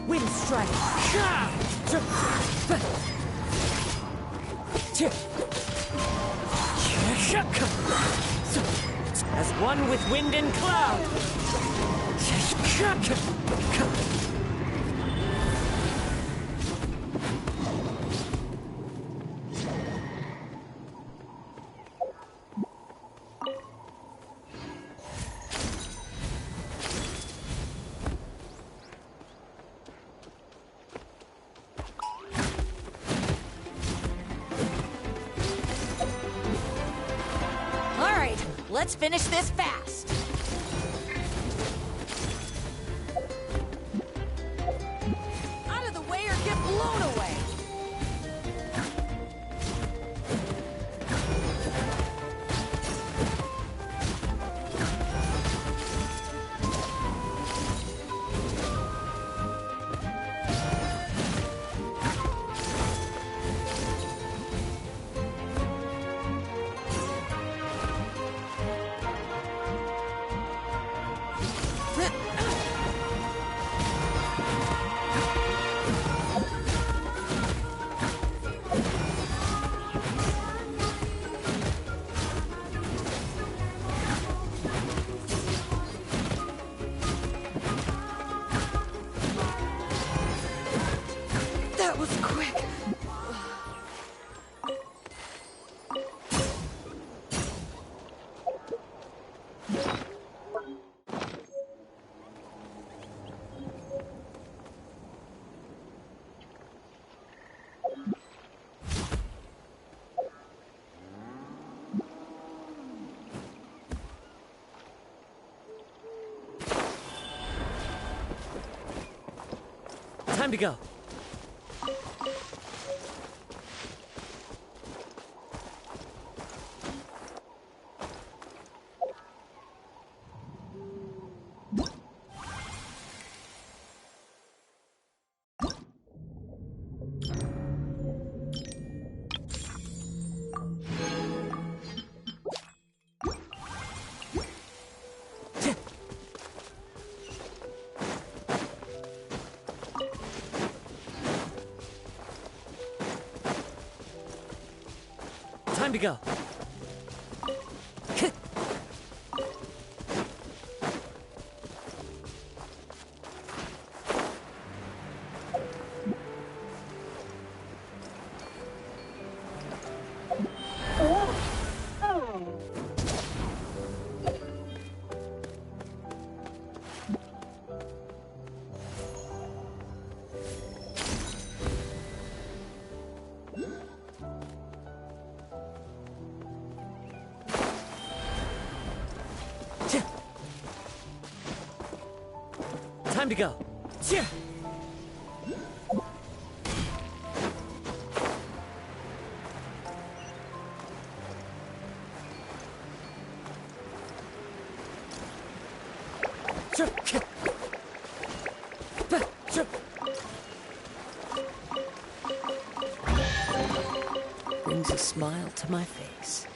Wind strike. As one with wind and cloud. Let's finish this fast. Out of the way or get blown away. That was quick. Time to go. Time to go. Time to go. Brings a smile to my face.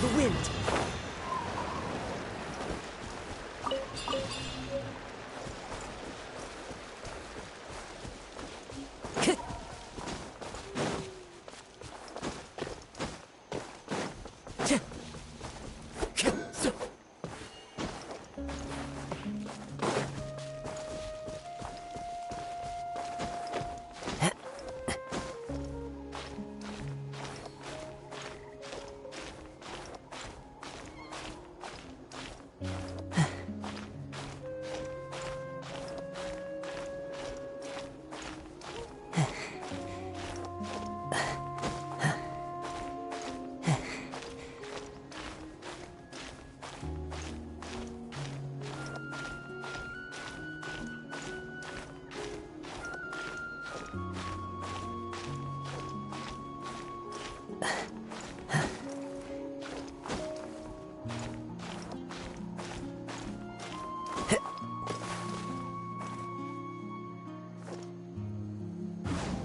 the wind.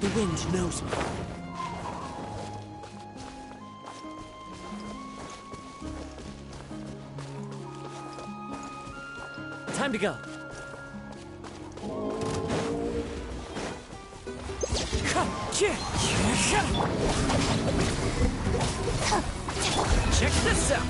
The wind knows me. Time to go. Check this out.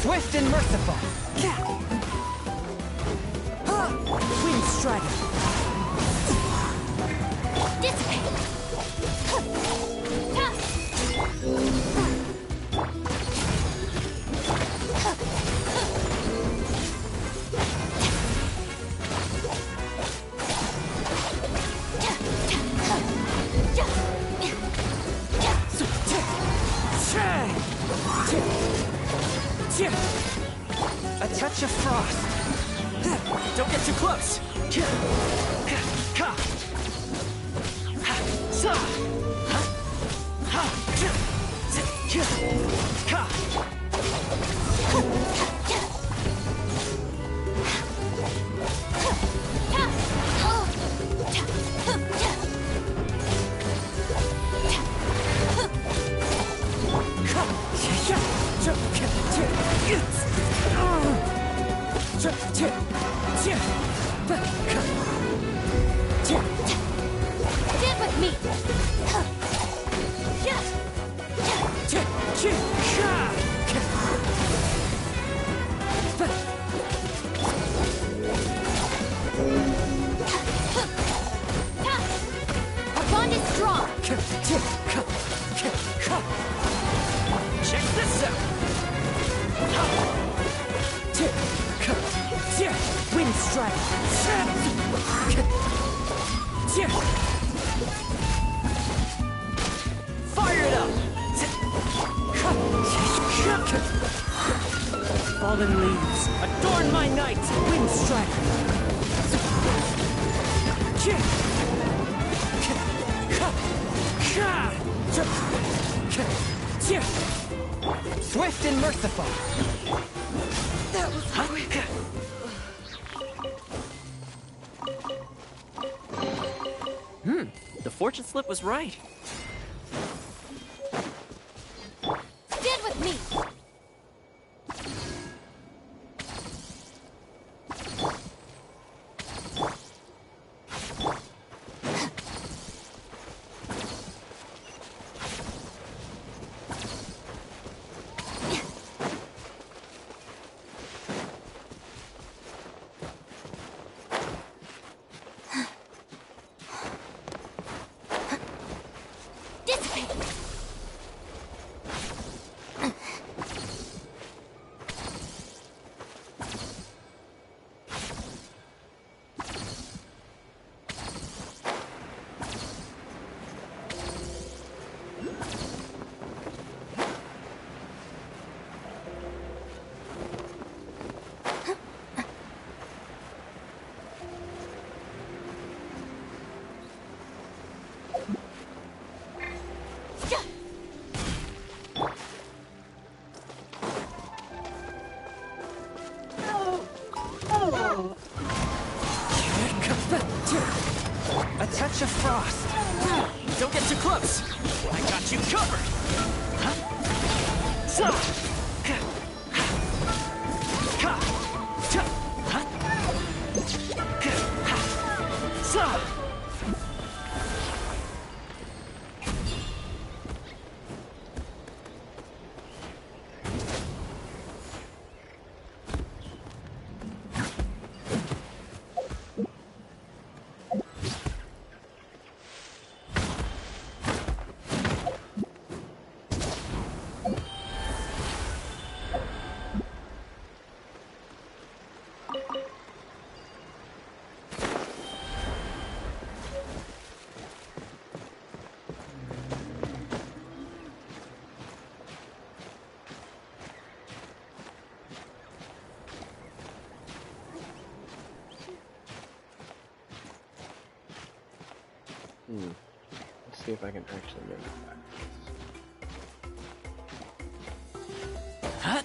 Swift and merciful. Wind strider. Dissipate. A touch of frost. Don't get too close. Stand with me. Our bond is strong. Check this out. Wind strike. Fire it up. Fallen leaves, adorn my night. Wind strike. Swift and merciful. That was quick. The fortune slip was right. Stand with me. frost! Don't get too close! I got you covered! Let's see if I can actually mimic that. Huh?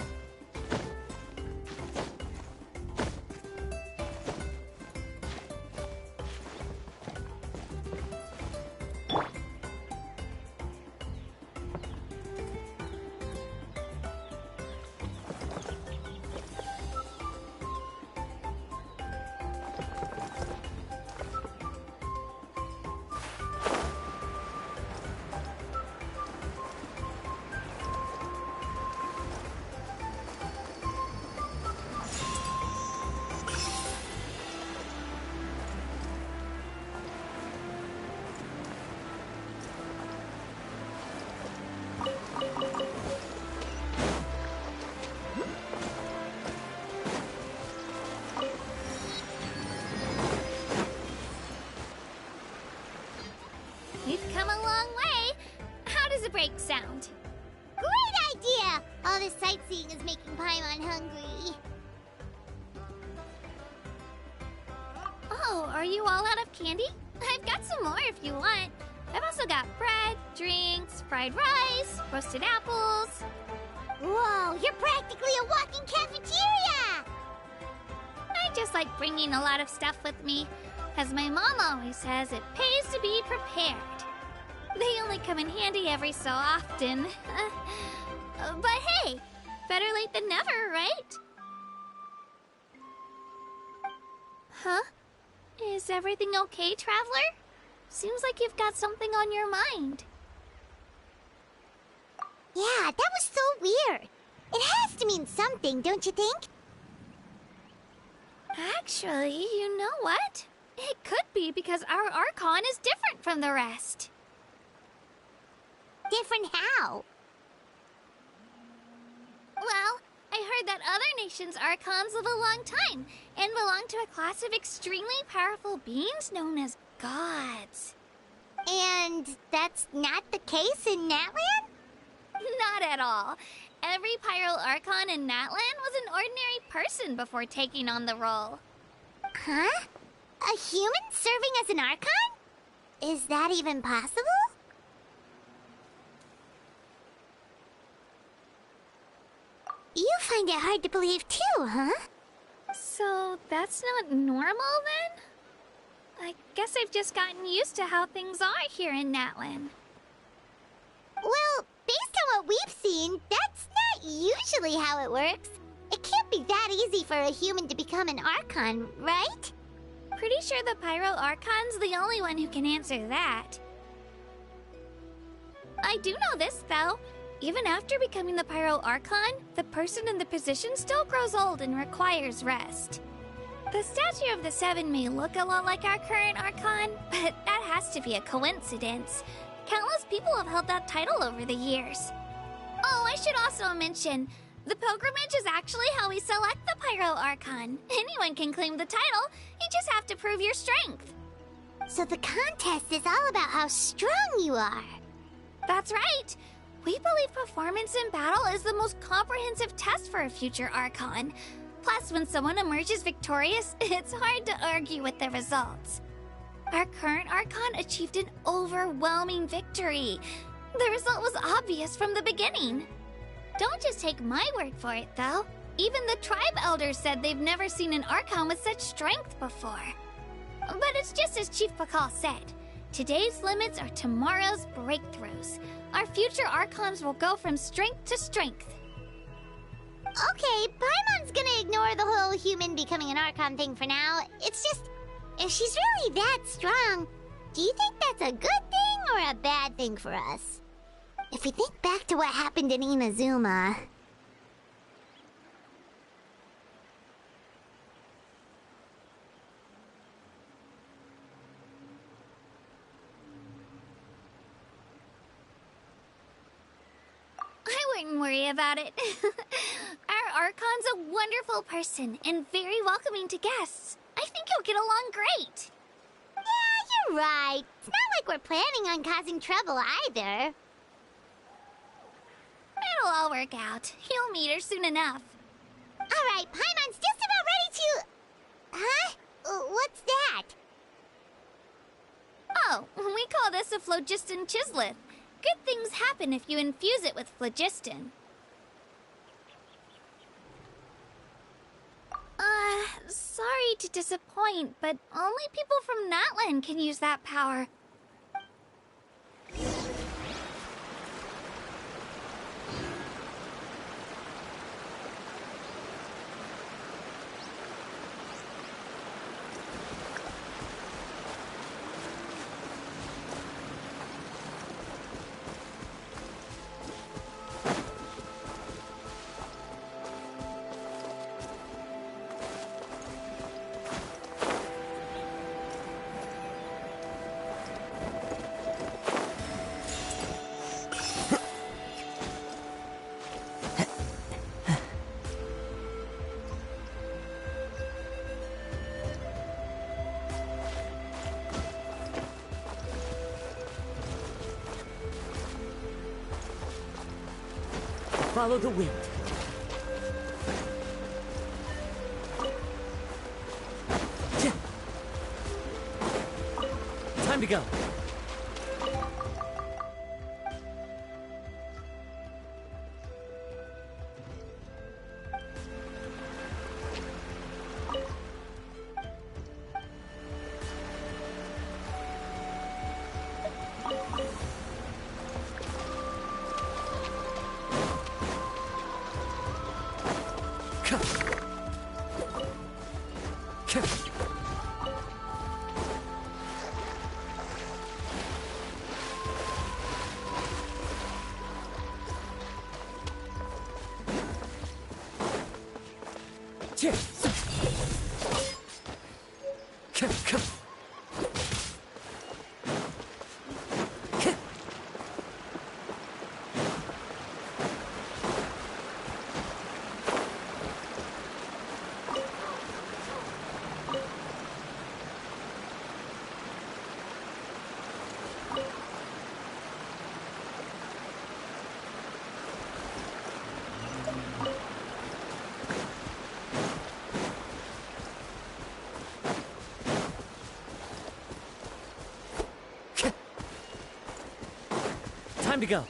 We've come a long way. How does a break sound? Great idea! All this sightseeing is making Paimon hungry. Oh, are you all out of candy? I've got some more if you want. I've also got bread, drinks, fried rice, roasted apples. Whoa, you're practically a walking cafeteria! I just like bringing a lot of stuff with me. As my mom always says, it pays to be prepared. They only come in handy every so often. But hey, better late than never, right? Huh? Is everything okay, Traveler? Seems like you've got something on your mind. Yeah, that was so weird. It has to mean something, don't you think? Actually, you know what? It could be because our Archon is different from the rest. Different how? Well, I heard that other nations' Archons live a long time and belong to a class of extremely powerful beings known as gods. And that's not the case in Natlan? Not at all. Every Pyro Archon in Natlan was an ordinary person before taking on the role. Huh? A human serving as an Archon? Is that even possible? You find it hard to believe too, huh? So that's not normal then? I guess I've just gotten used to how things are here in Natlan. Well, based on what we've seen, that's not usually how it works. It can't be that easy for a human to become an Archon, right? Pretty sure the Pyro Archon's the only one who can answer that. I do know this, though. Even after becoming the Pyro Archon, the person in the position still grows old and requires rest. The statue of the Seven may look a lot like our current Archon, but that has to be a coincidence. Countless people have held that title over the years. Oh, I should also mention, the pilgrimage is actually how we select the Pyro Archon. Anyone can claim the title, you just have to prove your strength. So the contest is all about how strong you are. That's right. We believe performance in battle is the most comprehensive test for a future Archon. Plus, when someone emerges victorious, it's hard to argue with the results. Our current Archon achieved an overwhelming victory. The result was obvious from the beginning. Don't just take my word for it, though. Even the tribe elders said they've never seen an Archon with such strength before. But it's just as Chief Pakal said. Today's limits are tomorrow's breakthroughs. Our future Archons will go from strength to strength. Okay, Paimon's gonna ignore the whole human becoming an Archon thing for now. It's just, if she's really that strong, do you think that's a good thing or a bad thing for us? If we think back to what happened in Inazuma... I wouldn't worry about it. Our Archon's a wonderful person and very welcoming to guests. I think you'll get along great. Yeah, you're right. It's not like we're planning on causing trouble either. It'll all work out. You'll meet her soon enough. Alright, Paimon's just about ready to... Huh? What's that? Oh, we call this a phlogiston chisleth. Good things happen if you infuse it with phlogiston. Sorry to disappoint, but only people from Natlan can use that power. Follow the wind. Time to go. Time to go.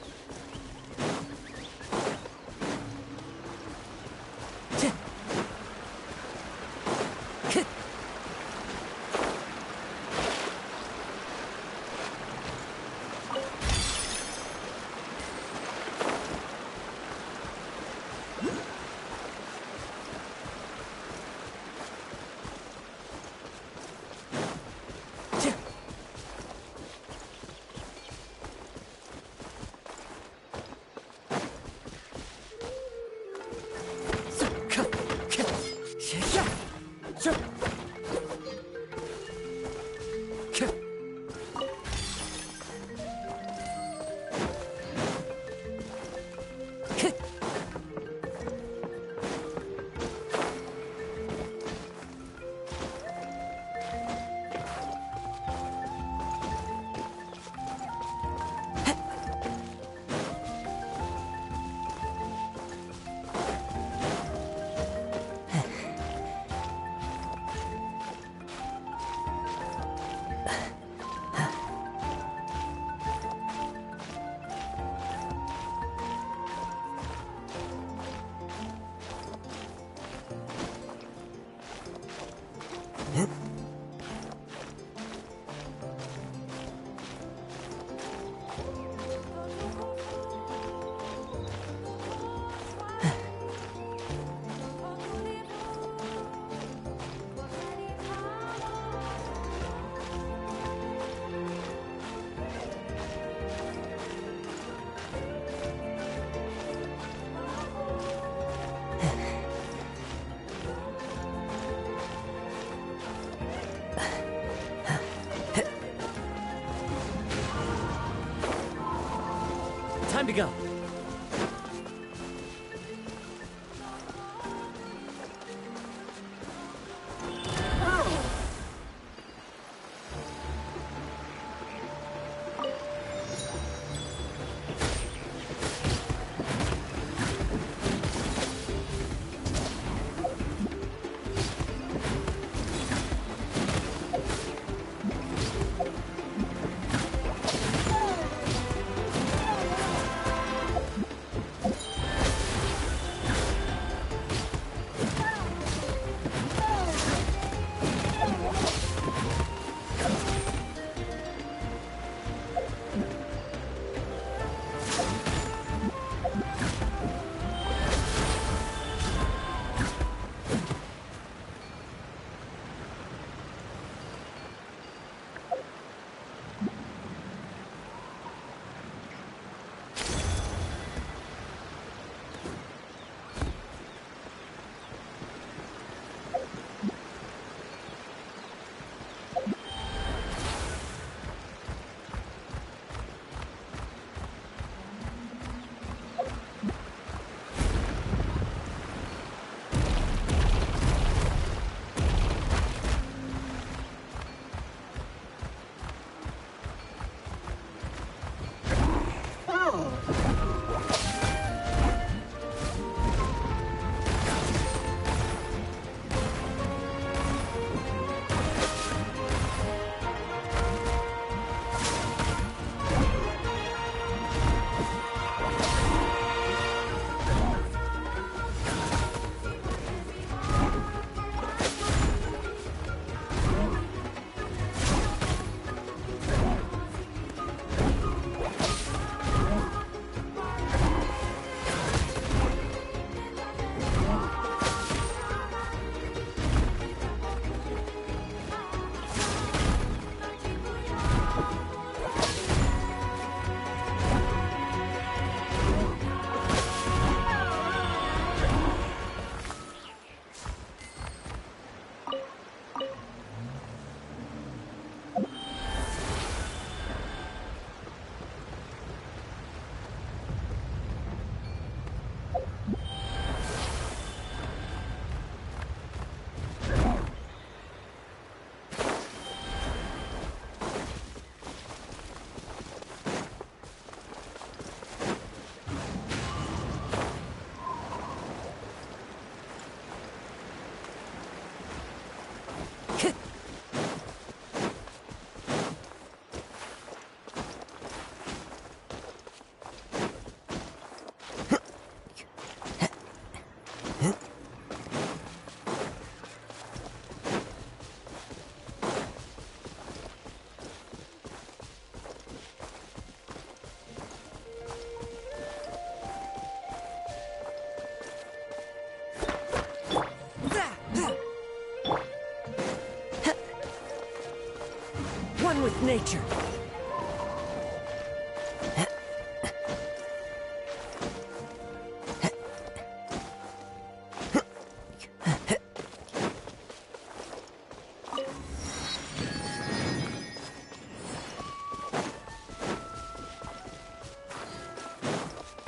One with nature.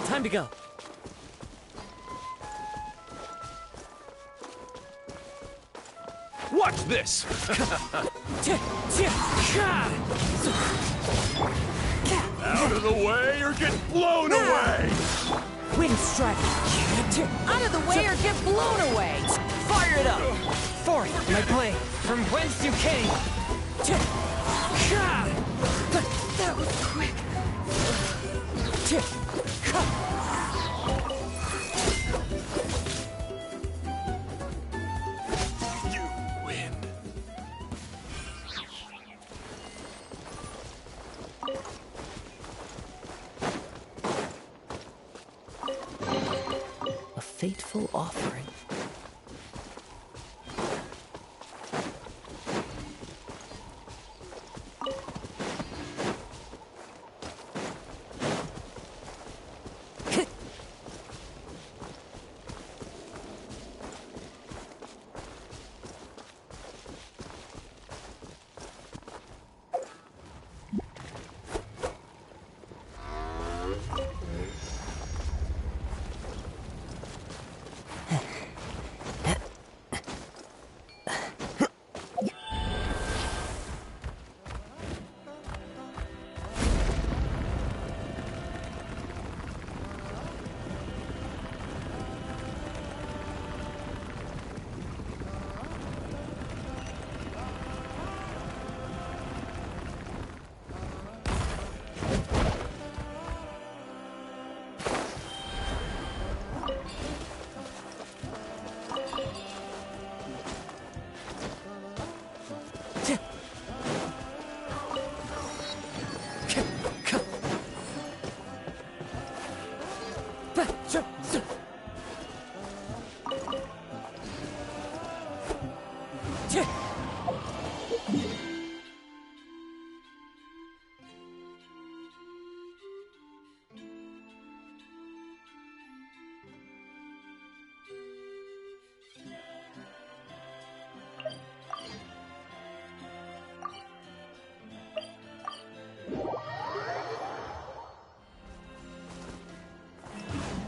Time to go. Watch this! Out of the way or get blown away! Wind strike. Out of the way or get blown away. Fire it up. Forth, my blade, from whence you came. That was quick. You win. A fateful offering.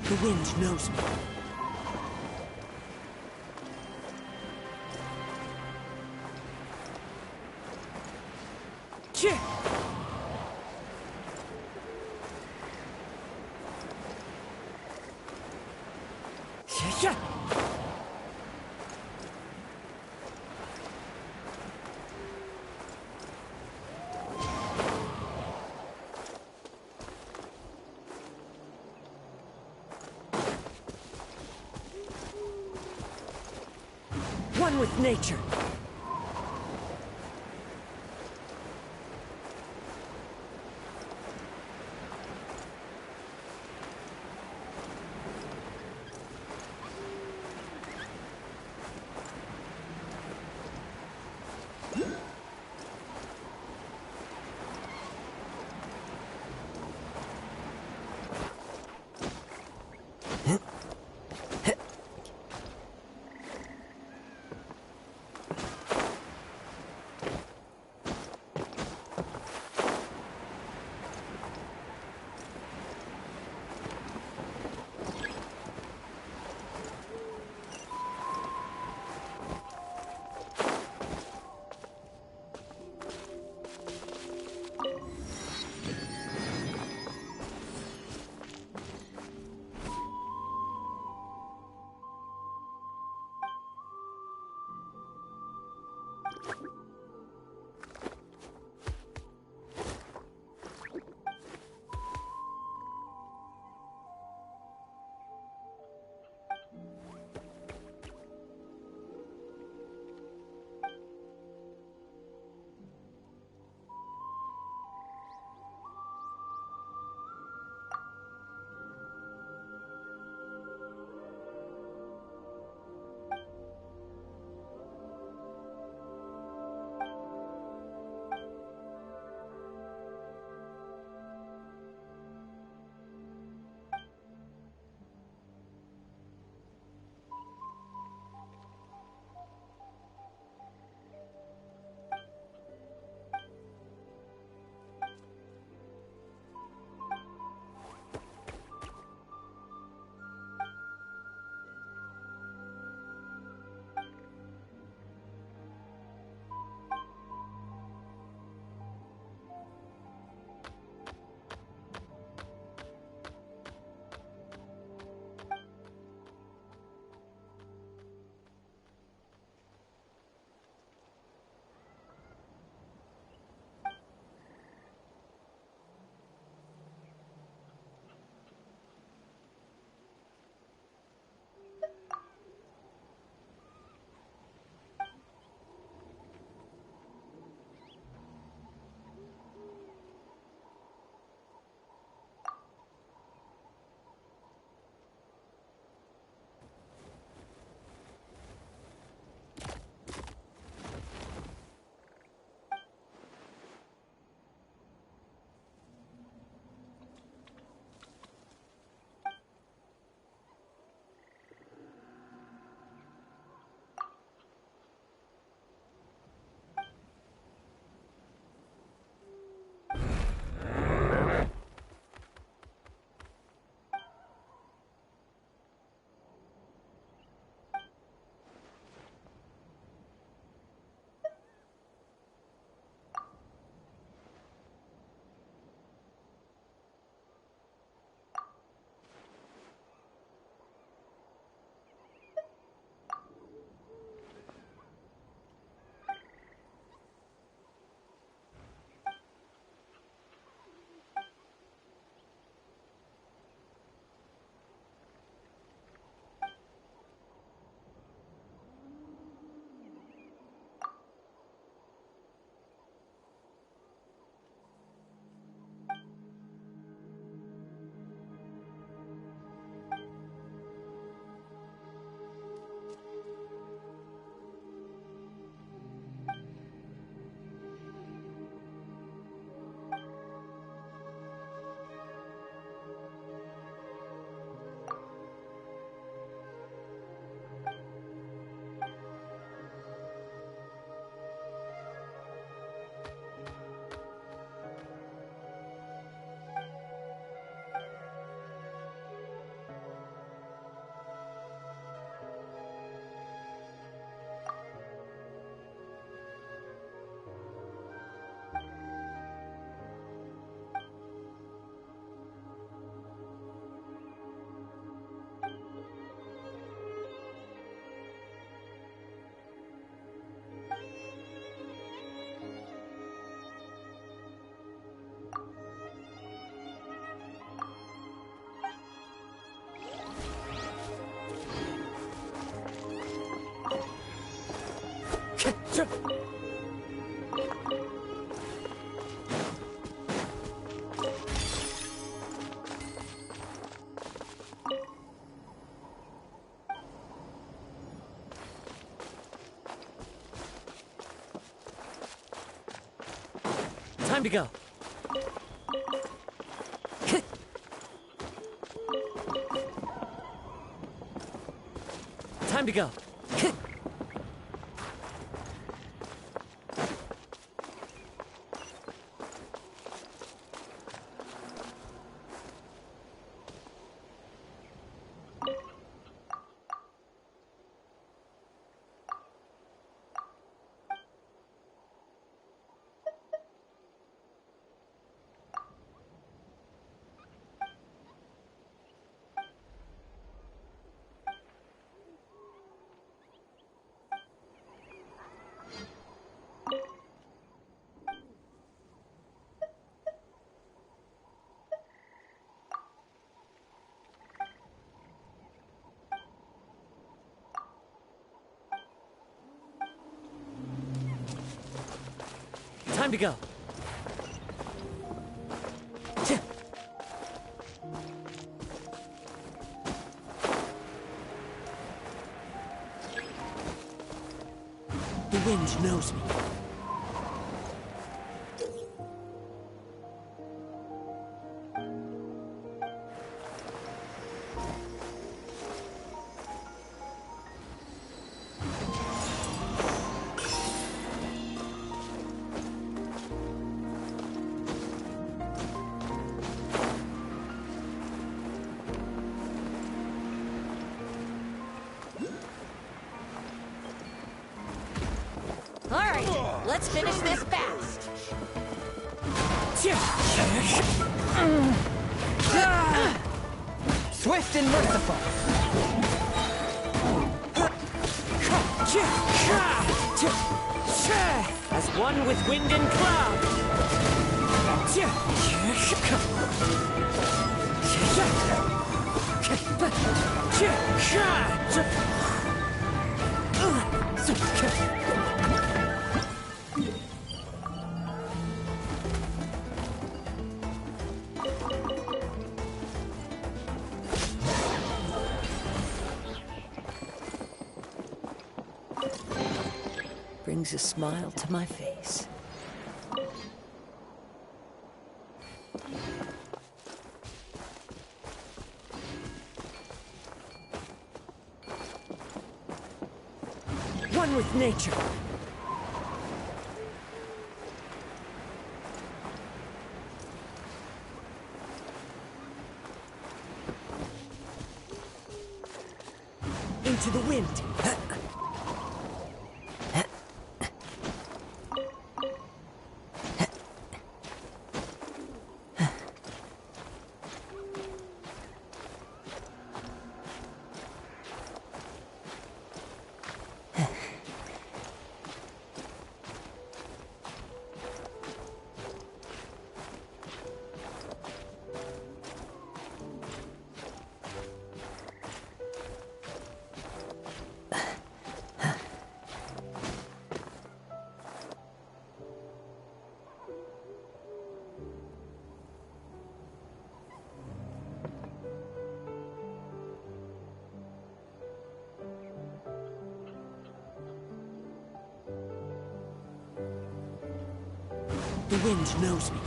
The wind knows me. One with nature. Time to go. Time to go. Time to go. The wind knows me. All right, let's finish this fast. Swift and merciful. As one with wind and cloud. Brings a smile to my face. One with nature. Into the wind. The wind knows me.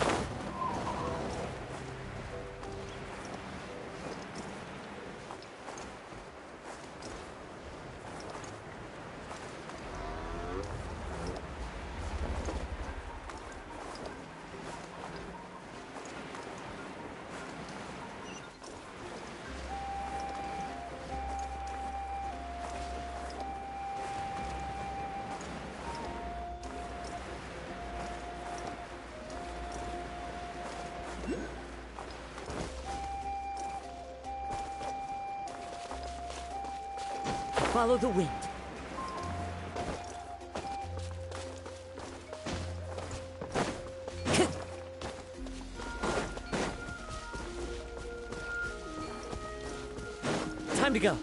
Follow the wind. Time to go.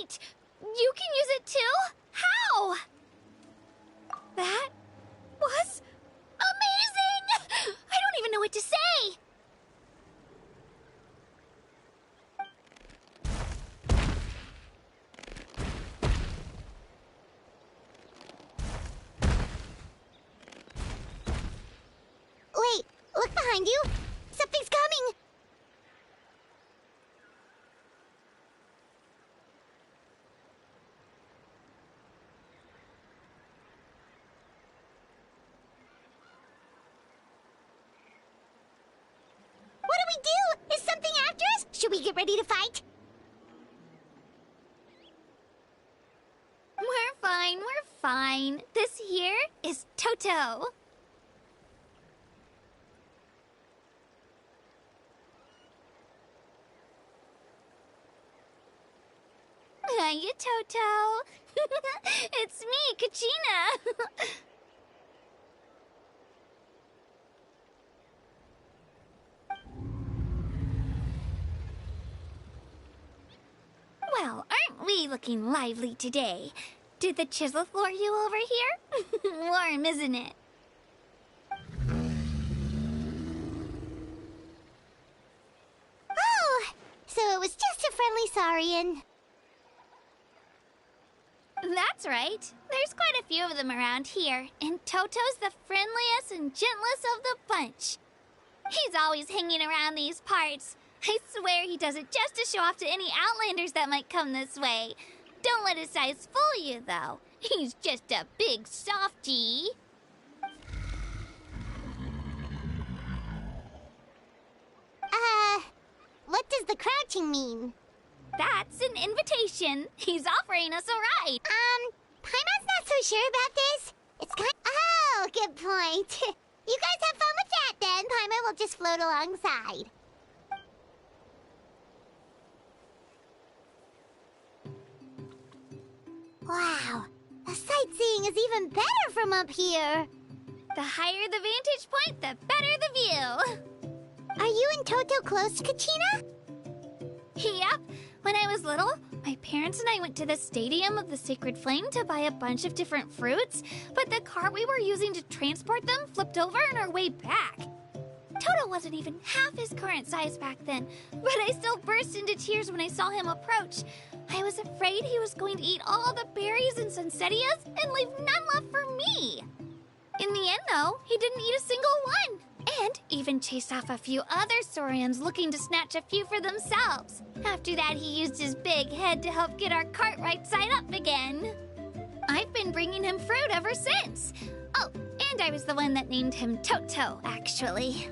Wait! You can use it too? How? That was amazing! I don't even know what to say! Wait, look behind you! Something's coming! What do we do? Is something after us? Should we get ready to fight? We're fine. This here is Toto. Hiya, Toto. It's me, Kachina. Well, aren't we looking lively today? Did the chisel floor you over here? Warm, isn't it? Oh, so it was just a friendly Saurian. That's right. There's quite a few of them around here, and Toto's the friendliest and gentlest of the bunch. He's always hanging around these parts. I swear he does it just to show off to any Outlanders that might come this way. Don't let his size fool you, though. He's just a big softie. What does the crouching mean? That's an invitation. He's offering us a ride. Paimon's not so sure about this. It's kind. Oh, good point. You guys have fun with that then. Paimon will just float alongside. Wow, the sightseeing is even better from up here. The higher the vantage point, the better the view. Are you and Toto close, Kachina? Yep. When I was little, my parents and I went to the Stadium of the Sacred Flame to buy a bunch of different fruits, but the cart we were using to transport them flipped over on our way back. Toto wasn't even half his current size back then, but I still burst into tears when I saw him approach. I was afraid he was going to eat all the berries and sunsettias and leave none left for me. In the end, though, he didn't eat a single one, and even chased off a few other Saurians looking to snatch a few for themselves. After that, he used his big head to help get our cart right side up again. I've been bringing him fruit ever since. Oh, and I was the one that named him Toto, actually.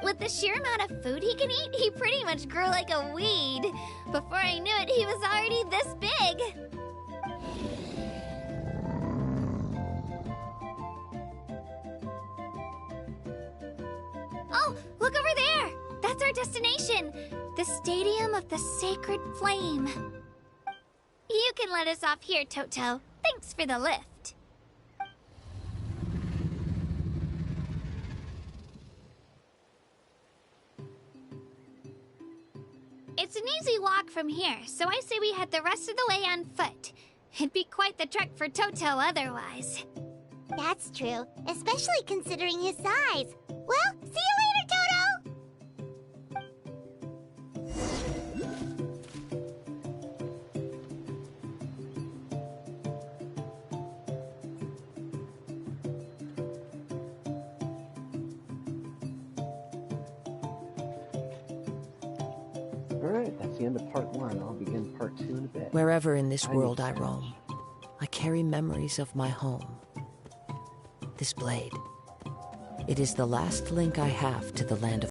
With the sheer amount of food he can eat, he pretty much grew like a weed. Before I knew it, he was already this big. Oh, look over there! That's our destination! The Stadium of the Sacred Flame. You can let us off here, Toto. Thanks for the lift. It's an easy walk from here, so I say we head the rest of the way on foot. It'd be quite the trek for Toto otherwise. That's true, especially considering his size. Well, see you later, Toto! Alright, that's the end of part 1. I'll begin part 2 in a bit. Wherever in this world I roam, I carry memories of my home. This blade. It is the last link I have to the land of